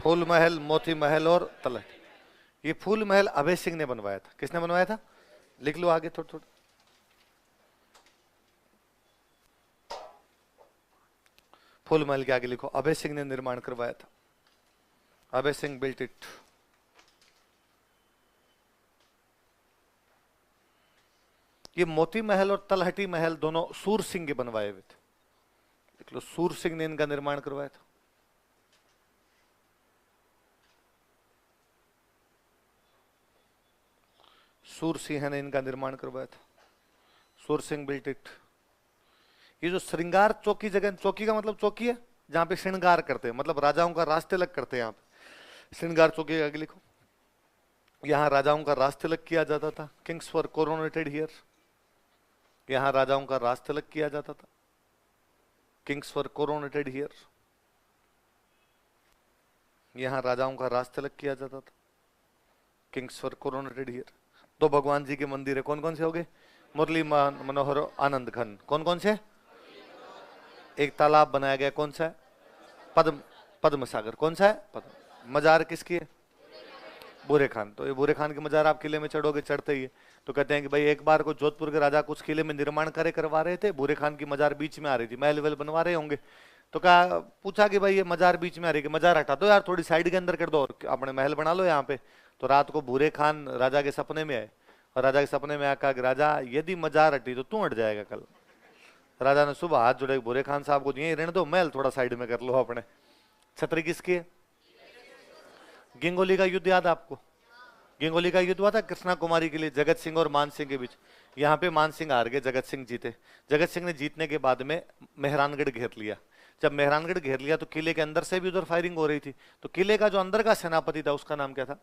फूल महल, मोती महल और तलहट। ये फूल महल अभय सिंह ने बनवाया था। किसने बनवाया था? लिख लो आगे थोड़ा थोड़ा। फूल महल के आगे लिखो, अभय सिंह ने निर्माण करवाया था। Abhay Singh built it. ये मोती महल और तलहटी महल दोनों सूर सिंह के बनवाए हुए थे। देख लो, सूर सिंह ने इनका निर्माण करवाया था। सूर सिंह ने इनका निर्माण करवाया था। सूर सिंह बिल्ट इट। ये जो श्रृंगार चौकी जगह, चौकी का मतलब चौकी है जहां पे श्रृंगार करते हैं, मतलब राजाओं का रास्ते अलग करते हैं। यहाँ पे श्रृंगार चौक के आगे लिखो, यहाँ राजाओं का राज तिलक किया जाता था। Kings were coronated here. यहाँ राजाओं का राज तिलक किया जाता था। Kings were coronated here. यहाँ राजाओं का राज तिलक किया जाता था। Kings were coronated here. दो भगवान जी के मंदिर है, कौन कौन से हो गए? मुरली मनोहर आनंद घन। कौन कौन से? एक तालाब बनाया गया, कौन सा है? पद्म पद्म सागर। कौन सा है? पद्म। मजार किसकी है? बूरे खान। तो ये बूरे खान की मजार आप किले में चढ़ोगे, चढ़ते ही है तो कहते हैं कि भाई एक बार को जोधपुर के राजा कुछ किले में निर्माण कार्य करवा रहे थे, बूरे खान की मजार बीच में आ रही थी, महल वेल बनवा रहे होंगे, तो कहा, पूछा कि भाई ये मजार बीच में आ रही है, मजार हटा दो यार, थोड़ी साइड के अंदर कर दो और अपने महल बना लो यहाँ पे। तो रात को बूरे खान राजा के सपने में आए और राजा के सपने में आया, कहा कि राजा यदि मजार हटी तो तू हट जाएगा कल। राजा ने सुबह हाथ जोड़े बूरे खान साहब को, यही रहने दो, महल थोड़ा साइड में कर लो अपने। छतरी किसकी है? गिंगोली का युद्ध याद आपको? गिंगोली का युद्ध हुआ था कृष्णा कुमारी के लिए, जगत सिंह और मान सिंह के बीच। यहाँ पे मान सिंह हार गए, जगत सिंह जीते। जगत सिंह ने जीतने के बाद में मेहरानगढ़ घेर लिया। जब मेहरानगढ़ घेर लिया तो किले के अंदर से भी उधर फायरिंग हो रही थी, तो किले का जो अंदर का सेनापति था उसका नाम क्या था?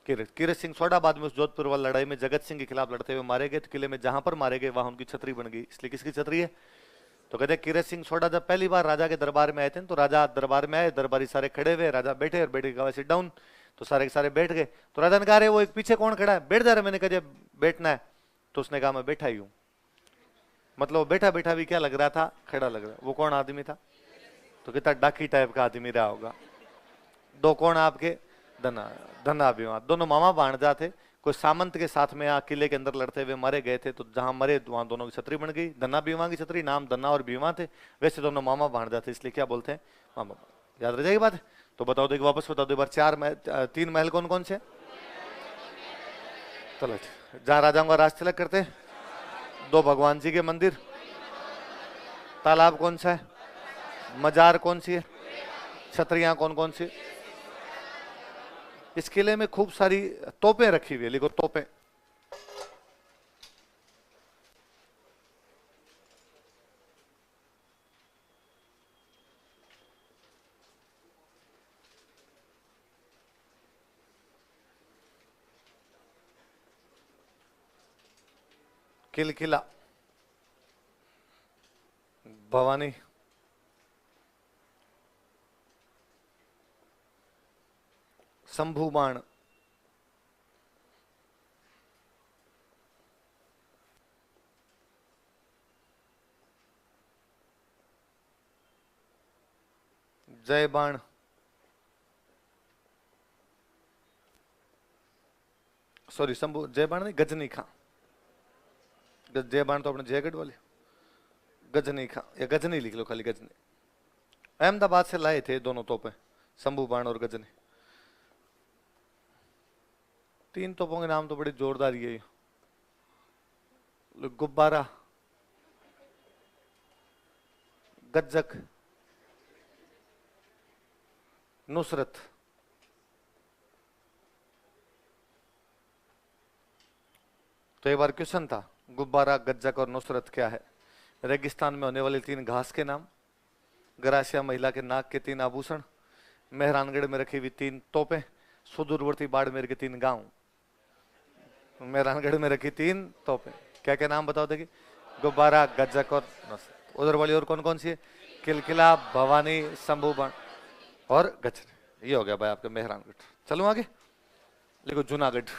कीरत सिंह सोडा। बाद में उस जोधपुर वाली लड़ाई में जगत सिंह के खिलाफ लड़ते हुए मारे गए, तो किले में जहां पर मारे गए वहां उनकी छतरी बन गई। इसलिए किसकी छतरी है? तो कहते हैं कीरत सिंह सोडा जब पहली बार राजा के दरबार में आए थे, तो राजा दरबार में आए, दरबारी सारे खड़े हुए, राजा बैठे और बैठे कहा सिट डाउन, तो सारे के सारे बैठ गए। तो राजा ने कहा, अरे वो एक पीछे कौन खड़ा है? बैठ जा रहा। मैंने कहा बैठना है, तो उसने कहा मैं बैठा ही हूं। मतलब बैठा बैठा भी क्या लग रहा था? खड़ा लग रहा। वो कौन आदमी था? तो कितना डाकी टाइप का आदमी रहा होगा। दो कौन आपके? धना भीमा, दोनों मामा भांजा थे। कोई सामंत के साथ में किले के अंदर लड़ते हुए मारे गए थे, तो जहां मरे वहां दोनों की छतरी बन गई, धना भीमा की छतरी। नाम धना और भीमा थे, वैसे दोनों मामा भांजा थे, इसलिए क्या बोलते हैं? मामा। याद रह जाएगी बात? तो बताओ, तो वापस बता दो एक बार, तीन महल कौन कौन से? चलो, जहां राजाओं का राज तिलक करते, दो भगवान जी के मंदिर, तालाब कौन सा है? मजार कौन सी है? छतरियां कौन कौन सी? इस किले में खूब सारी तोपें रखी हुई है, लिखो तोपें। किलकिला, भवानी, शंभू बाण, जय बाण, सॉरी शंभू, जय बाण नहीं, गजनी खां। जय बाण तो अपने जयगढ़ वाले, गजनी खां या गजनी लिख लो खाली, गजनी। अहमदाबाद से लाए थे दोनों तोपें, शंभू बाण और गजनी। तीन तोपों के नाम तो बड़े जोरदार ही है। गुब्बारा, गज्जक, नुसरत। तो एक बार क्वेश्चन था, गुब्बारा, गज्जक और नुसरत क्या है? रेगिस्तान में होने वाली तीन घास के नाम, गरासिया महिला के नाक के तीन आभूषण, मेहरानगढ़ में रखी हुई तीन तोपें, सुदूरवर्ती बाड़मेर के तीन गांव। मेहरानगढ़ में रखी तीन तोपें, क्या क्या नाम बताओ देखिए? गुब्बारा, गज्जक और नुसरत। उधर वाली और कौन कौन सी है? किलकिला, भवानी, शंभूबाण और गजनी। ये हो गया भाई आपके मेहरानगढ़। चलो आगे लिखो जूनागढ़।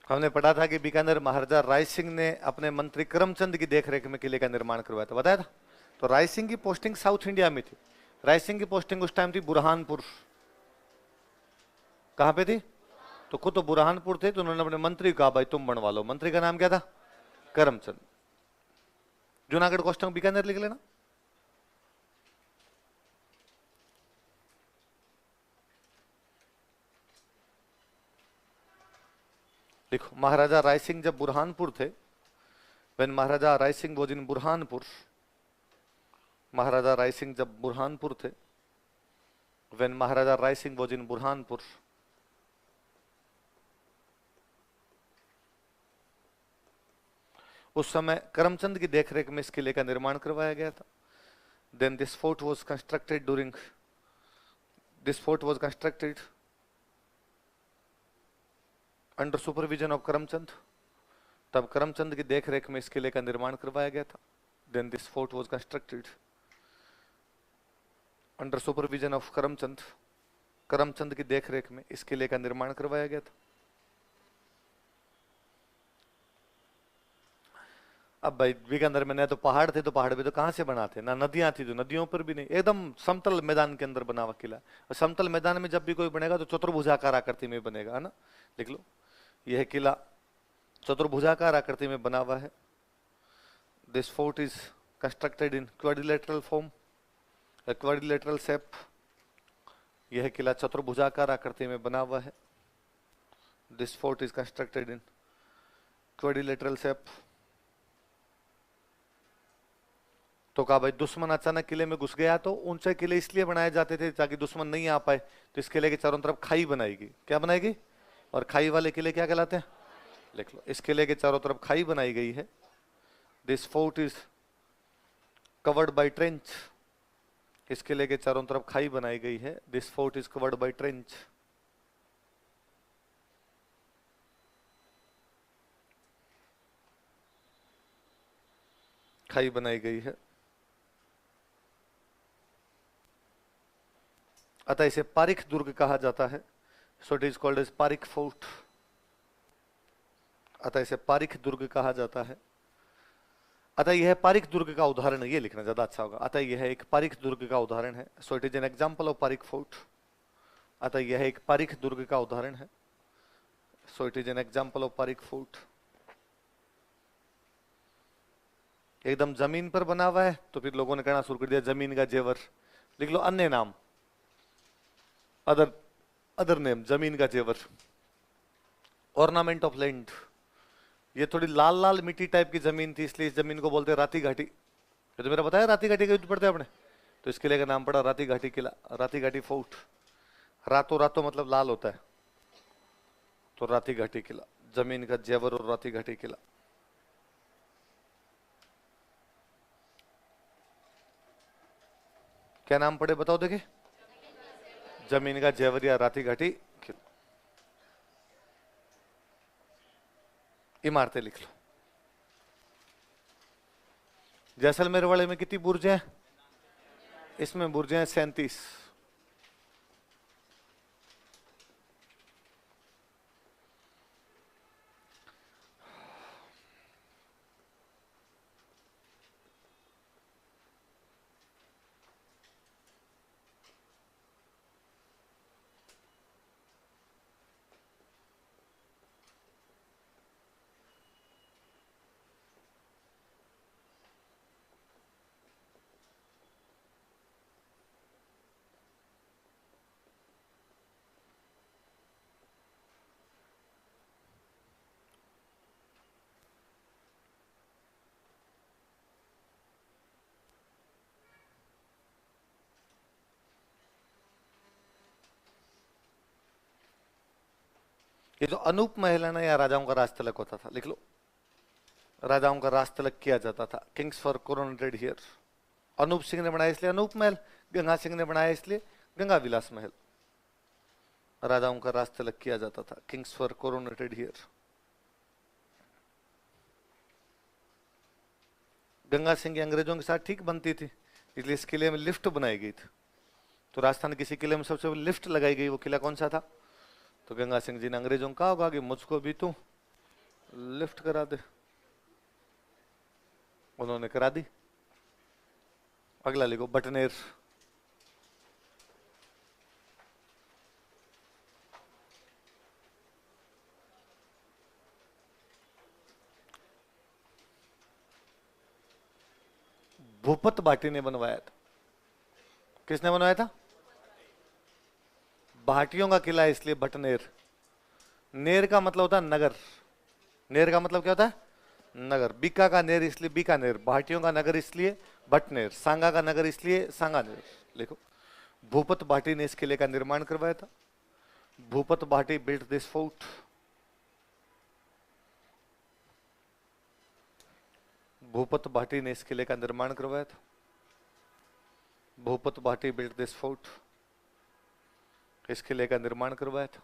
हमने पढ़ा था कि बीकानेर महाराजा राय सिंह ने अपने मंत्री करमचंद की देखरेख में किले का निर्माण करवाया था, बताया था। तो राय सिंह की पोस्टिंग साउथ इंडिया में थी। राय सिंह की पोस्टिंग उस टाइम थी बुरहानपुर। कहां पे थी? तो खुद तो बुरहानपुर थे, तो उन्होंने अपने मंत्री को कहा भाई तुम बनवा लो। मंत्री का नाम क्या था? करमचंद। जूनागढ़ कोष्टक बीकानेर लिख लेना। देखो, महाराजा राय सिंह जब बुरहानपुर थे, when Maharaja Rai Singh was in Burhanpur, महाराजा राय सिंह जब बुरहानपुर थे, when Maharaja Rai Singh was in Burhanpur, उस समय करमचंद की देखरेख में इस किले का निर्माण करवाया गया था। Then this fort was constructed during this fort was constructed under supervision of Karamchand. तब करमचंद की देखरेख में इस किले का निर्माण करवाया गया था। Then this fort was constructed under supervision of Karamchand. Karamchand की देखरेख में इस किले का निर्माण करवाया गया था। अब भाई बीकानेर में न तो पहाड़ थे, तो पहाड़ पे तो कहां से बनाते, ना नदियां थी तो नदियों पर भी नहीं, एकदम समतल मैदान के अंदर बना हुआ किला। और समतल मैदान में जब भी कोई बनेगा तो चतुर्भुजाकार आकृति में बनेगा, है ना। लिख लो, यह किला चतुर्भुजाकार आकृति में बना हुआ है। This fort is constructed in quadrilateral form, quadrilateral shape. यह किला चतुर्भुजाकार आकृति में बना हुआ है। This fort is constructed in quadrilateral shape. तो कहा भाई दुश्मन अचानक किले में घुस गया तो ऊंचे किले इसलिए बनाए जाते थे ताकि दुश्मन नहीं आ पाए, तो इस किले के चारों तरफ खाई बनाएगी। क्या बनाएगी? और खाई वाले किले क्या कहलाते हैं? लिख लो, इस किले के चारों तरफ खाई बनाई गई है। This fort is covered by trench. इस किले के चारों तरफ खाई बनाई गई है। This fort is covered by trench. खाई बनाई गई है। अतः इसे पारिख दुर्ग कहा जाता है। So it is called as Parikh fort. अतः इसे पारिख दुर्ग कहा जाता है। अतः यह पारिख दुर्ग का उदाहरण है, ये लिखना ज्यादा अच्छा होगा। अतः यह एक पारिख दुर्ग का उदाहरण है। So it is an example of Parikh fort. अतः यह एक पारिख दुर्ग का उदाहरण है। So it is an example of Parikh fort. एकदम जमीन पर बना हुआ है तो फिर लोगों ने कहना शुरू कर दिया जमीन का जेवर। लिख लो अन्य नाम, अदर नेम, जमीन का जेवर। Ornament of land. ये थोड़ी लाल लाल मिट्टी टाइप की जमीन थी, इसलिए इस जमीन को बोलते हैं राती घाटी। ये तो मेरा बताया राती घाटी का युद्ध पढ़ते हैं अपने, तो इस किले का नाम पड़ा राती घाटी किला, राती घाटी फोर्ट। रातों रातों मतलब लाल होता है, तो राती घाटी किला, जमीन का जेवर और राती घाटी किला। क्या नाम पड़े बताओ देखे? जमीन का जेवर या राती घाटी किला। इमारतें लिख लो। जैसलमेर वाले में कितनी बुर्जें हैं? इसमें बुर्जें हैं 37। ये जो अनूप महल है ना, या राजाओं का राज तिलक होता था। लिख लो, राजाओं का राज तिलक किया जाता था। Kings for coronated here. Anup Singh ने बनाया इसलिए अनूप महल, गंगा सिंह ने बनाया इसलिए गंगा विलास महल। राजाओं का राज तिलक किया जाता था। Kings for coronated here. Ganga Singh की अंग्रेजों के साथ ठीक बनती थी, इसलिए इस किले में लिफ्ट बनाई गई थी। तो राजस्थान किसी किले में सबसे पहले लिफ्ट लगाई गई, वो किला कौन सा था? तो गंगा सिंह जी ने अंग्रेजों को कहा होगा कि मुझको भी तू लिफ्ट करा दे। उन्होंने करा दी। अगला लिखो, बटनेर। भूपत भाटी ने बनवाया था। किसने बनवाया था? भाटियों का किला है इसलिए बटनेर। नेर का मतलब होता है नगर। नेर का मतलब क्या होता है? नगर। बीका का नेर इसलिए बीकानेर। भाटियों का नगर इसलिए बटनेर। सांगा का नगर इसलिए सांगानेर। लिखो, भूपत भाटी ने इस किले का निर्माण करवाया था। Bhupat Bhati built this fort. Bhupat Bhati ने इस किले का निर्माण करवाया था। Bhupat Bhati built this fort, इस किले का निर्माण करवाया था।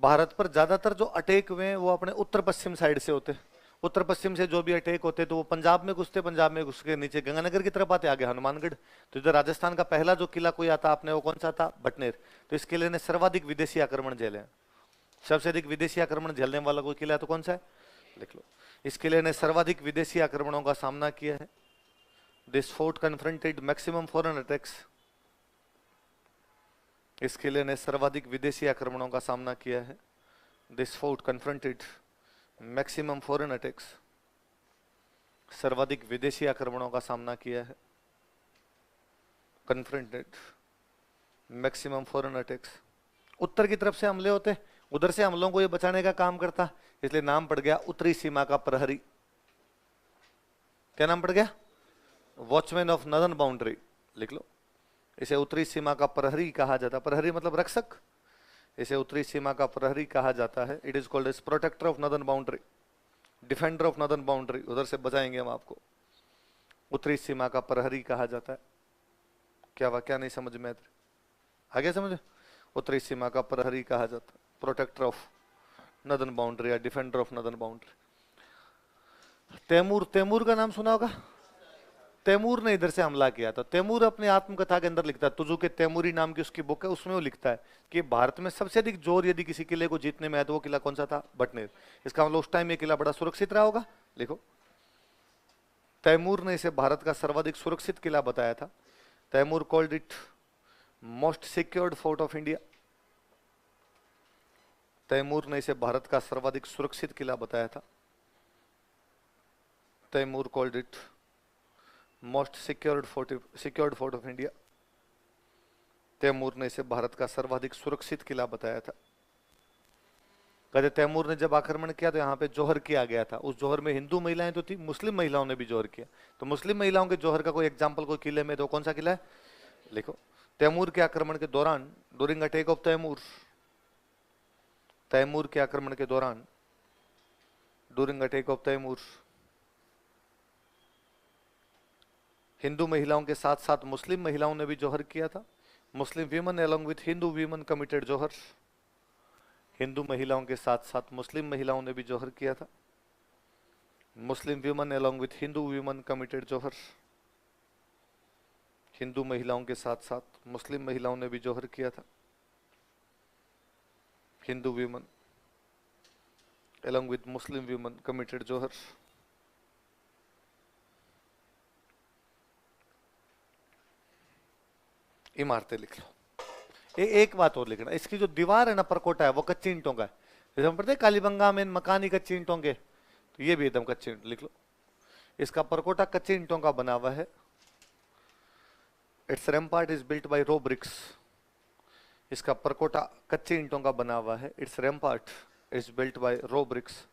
भारत पर ज्यादातर जो अटैक हुए हैं वो अपने उत्तर पश्चिम साइड से होते। उत्तर पश्चिम से जो भी अटैक होते तो वो पंजाब में घुसते, पंजाब में घुस के नीचे गंगानगर की तरफ आते, आगे हनुमानगढ़। तो इधर राजस्थान का पहला जो किला कोई आता आपने, वो कौन सा था? बटनेर। तो इस किले ने सर्वाधिक विदेशी आक्रमण झेले हैं। सबसे अधिक विदेशी आक्रमण झेलने वाला कोई किला है तो कौन सा है? लिख लो। इस किले ने सर्वाधिक विदेशी आक्रमणों का सामना किया है। This fort confronted maximum foreign attacks. इस किले ने सर्वाधिक विदेशी आक्रमणों का सामना किया है। This fort confronted maximum foreign attacks, सर्वाधिक विदेशी आक्रमणों का सामना किया है। Confronted maximum foreign attacks. उत्तर की तरफ से हमले होते, उधर से हमलों को ये बचाने का काम करता, इसलिए नाम पड़ गया उत्तरी सीमा का प्रहरी। क्या नाम पड़ गया? Watchman of northern boundary. लिख लो। इसे उत्तरी सीमा का प्रहरी कहा जाता। प्रहरी मतलब रक्षक। इसे उत्तरी सीमा का प्रहरी कहा जाता है। It is called as protector of northern boundary, defender of northern boundary. उधर से बचाएंगे हम आपको। उत्तरी सीमा का प्रहरी कहा जाता है। क्या वाक्य नहीं समझ में आगे समझ? उत्तरी सीमा का प्रहरी कहा जाता है, प्रोटेक्टर ऑफ नॉर्दर्न बाउंड्री या defender of northern boundary. Taimur, Taimur का नाम सुना होगा। तैमूर ने इधर से हमला किया था। तैमूर अपनी आत्मकथा के अंदर लिखता है, तुजू के तैमूरी नाम की उसकी बुक है, उसमें वो लिखता है कि भारत में सबसे अधिक जोर यदि किसी किले को जीतने में आया तो वो किला कौन सा था? बटनेर। इसका मतलब उस टाइम ये किला बड़ा सुरक्षित रहा होगा। लिखो। तैमूर ने इसे भारत का सर्वाधिक सुरक्षित किला बताया था। Taimur called it most secured fort of India. Taimur ने इसे भारत का सर्वाधिक सुरक्षित किला बताया था। Taimur called it most secured fort of India. Taimur ने इसे भारत का सर्वाधिक सुरक्षित किला बताया था। कहते तैमूर ने जब आक्रमण किया तो यहाँ पे जोहर किया गया था। उस जोहर में हिंदू महिलाएं तो थी, मुस्लिम महिलाओं ने भी जोहर किया। तो मुस्लिम महिलाओं के जोहर का कोई एग्जाम्पल कोई किले में तो कौन सा किला है? लिखो। तैमूर के आक्रमण के दौरान, during attack of Taimur, Taimur के आक्रमण के दौरान, during attack of Taimur, Hindu महिलाओं के साथ साथ मुस्लिम महिलाओं ने भी जोहर किया था। Muslim women along with Hindu women committed jauhar. Hindu महिलाओं के साथ साथ मुस्लिम महिलाओं ने भी जोहर किया था। Muslim women along with Hindu women committed jauhar. Hindu महिलाओं के साथ साथ मुस्लिम महिलाओं ने भी जोहर किया था। Hindu women along with Muslim women committed jauhar. इमारतें लिख लो। एक बात और लिखना, इसकी जो दीवार है ना, परकोटा है, वो कच्ची ईंटों का है। जैसे हम पढ़ते हैं कालीबंगा में मकान ही कच्ची ईंटों के, तो ये भी एकदम कच्ची ईंट। लिख लो। इसका परकोटा कच्ची ईंटों का बना हुआ है। Its rampart is built by raw bricks. इसका परकोटा कच्ची ईंटों का बना हुआ है। Its rampart is built by raw bricks.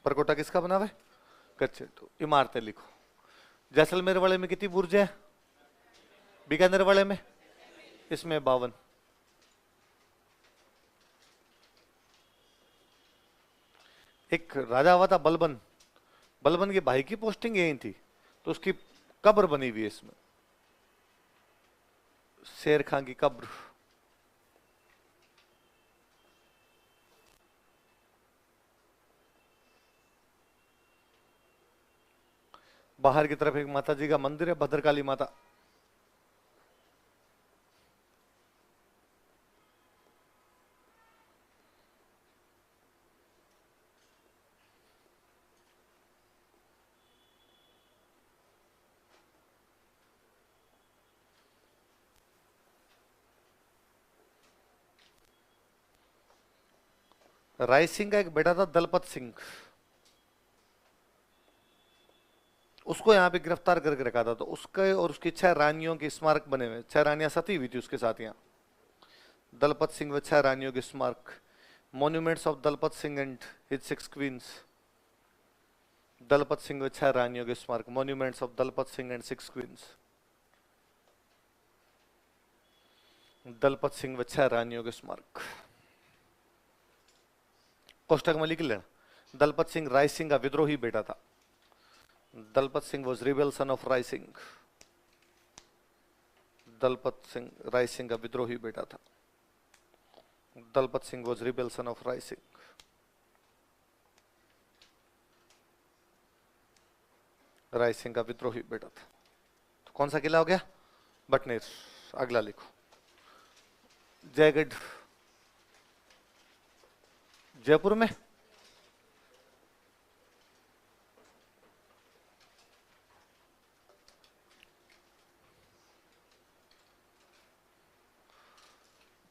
परकोटा किसका बना हुआ है? कच्चे। तो इमारतें लिखो। जैसलमेर वाले में कितनी बुर्ज है? बीकानेर वाले में, इसमें 52। एक राजा हुआ था बलबन, बलबन के भाई की पोस्टिंग यही थी, तो उसकी कब्र बनी हुई है इसमें, शेर खां की कब्र। बाहर की तरफ एक माता जी का मंदिर है, भद्रकाली माता। राय सिंह का एक बेटा था दलपत सिंह, उसको यहाँ पे गिरफ्तार करके रखा था। तो उसके और उसकी 6 रानियों के स्मारक बने हुए, 6 रानियां सती हुई थी उसके साथ यहाँ। दलपत सिंह व 6 रानियों के स्मारक, monuments of Dalpat Singh and his 6 queens. Dalpat Singh व 6 रानियों के स्मारक, monuments of Dalpat Singh and 6 queens. Dalpat Singh वच्छा रानियों के स्मारक। कोष्टक में लिख लेना। दलपत सिंह राय सिंह का विद्रोही बेटा था। Dalpat Singh was rebel son of Rai Singh. Dalpat Singh Rai Singh का विद्रोही बेटा था। Dalpat Singh was rebel son of Rai Singh. Rai Singh का विद्रोही बेटा था। तो कौन सा किला हो गया? बटनेर। अगला लिखो। जयगढ़ जयपुर में।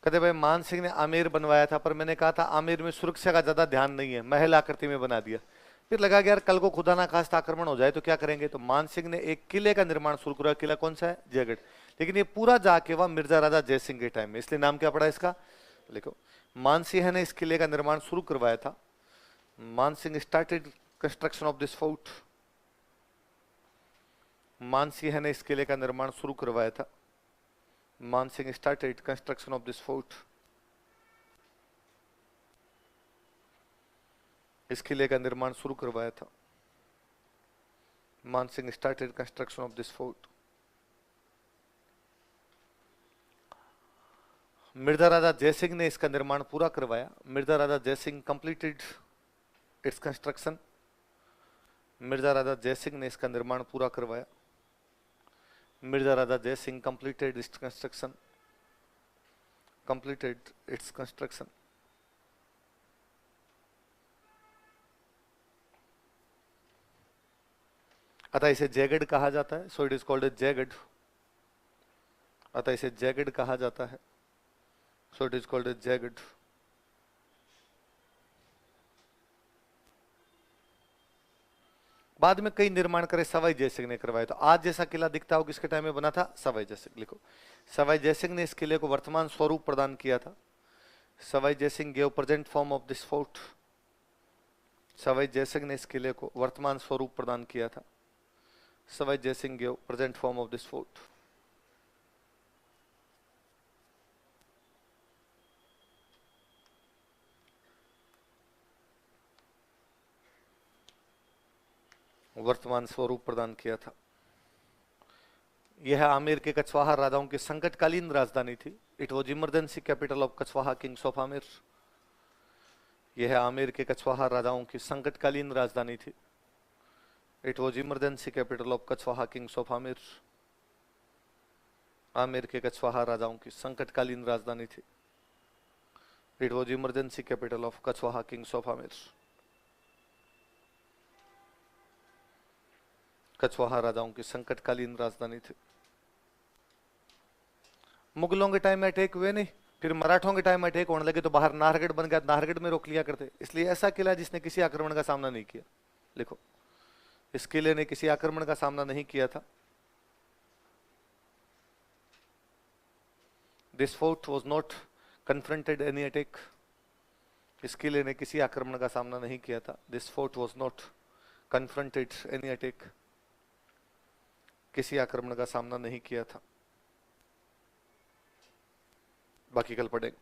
कहते भाई मान सिंह ने आमेर बनवाया था, पर मैंने कहा था आमेर में सुरक्षा का ज्यादा ध्यान नहीं है, महल आकृति में बना दिया। फिर लगा कि यार कल को खुदा ना खास्ता आक्रमण हो जाए तो क्या करेंगे, तो मान सिंह ने एक किले का निर्माण शुरू किया। किला कौन सा है? जयगढ़। लेकिन ये पूरा जाके वह मिर्जा राजा जयसिंह के टाइम में, इसलिए नाम क्या पड़ा इसका? लिखो। मान सिंह ने इस किले का निर्माण शुरू करवाया था। Man Singh started construction of this fort. मान सिंह ने इस किले का निर्माण शुरू करवाया था। Man Singh started construction of this fort. इस किले का निर्माण शुरू करवाया था। Man Singh started construction of this fort. Mirza Raja Jai Singh ने इसका निर्माण पूरा करवाया। Mirza Raja Jai Singh completed its construction. Mirza Raja Jai Singh ने इसका निर्माण पूरा करवाया। Mirza Raja Jai Singh completed its construction. Completed its construction. अतः इसे जयगढ़ कहा जाता है। So it is called as Jaigarh. अतः इसे जयगढ़ कहा जाता है। So it is called as Jaigarh. बाद में कई निर्माण करे सवाई जयसिंह ने करवाए। तो आज जैसा किला दिखता हो किसके टाइम में बना था? सवाई जयसिंह। लिखो। सवाई जयसिंह ने इस किले को वर्तमान स्वरूप प्रदान किया था। Sawai Jaisingh gave present form of this fort. Sawai Jaisingh ने इस किले को वर्तमान स्वरूप प्रदान किया था। Sawai Jaisingh gave present form of this fort. वर्तमान स्वरूप प्रदान किया था। यह आमेर के कछवाहा राजाओं की संकटकालीन राजधानी थी। It was emergency capital of Kachhwaha Kings of Amer. यह आमेर के कछवाहा राजाओं की संकटकालीन राजधानी थी। It was emergency capital of Kachhwaha Kings of Amer. Amer के कछवाहा राजाओं की संकटकालीन राजधानी थी। It was emergency capital of Kachhwaha Kings of Amer. Kachhwaha राजाओं की संकटकालीन राजधानी थी। मुगलों के टाइम में अटैक हुए नहीं, फिर मराठों के टाइम में अटैक होने लगे तो बाहर नाहरगढ़ बन गया, नाहरगढ़ में रोक लिया करते। इसलिए ऐसा किला जिसने किसी आक्रमण का सामना नहीं किया। लिखो। इस किले ने किसी आक्रमण का सामना नहीं किया था। This fort was not confronted any attack. इस किले ने किसी आक्रमण का सामना नहीं किया था। This fort was not confronted any attack. किसी आक्रमण का सामना नहीं किया था। बाकी कल पढ़ेंगे।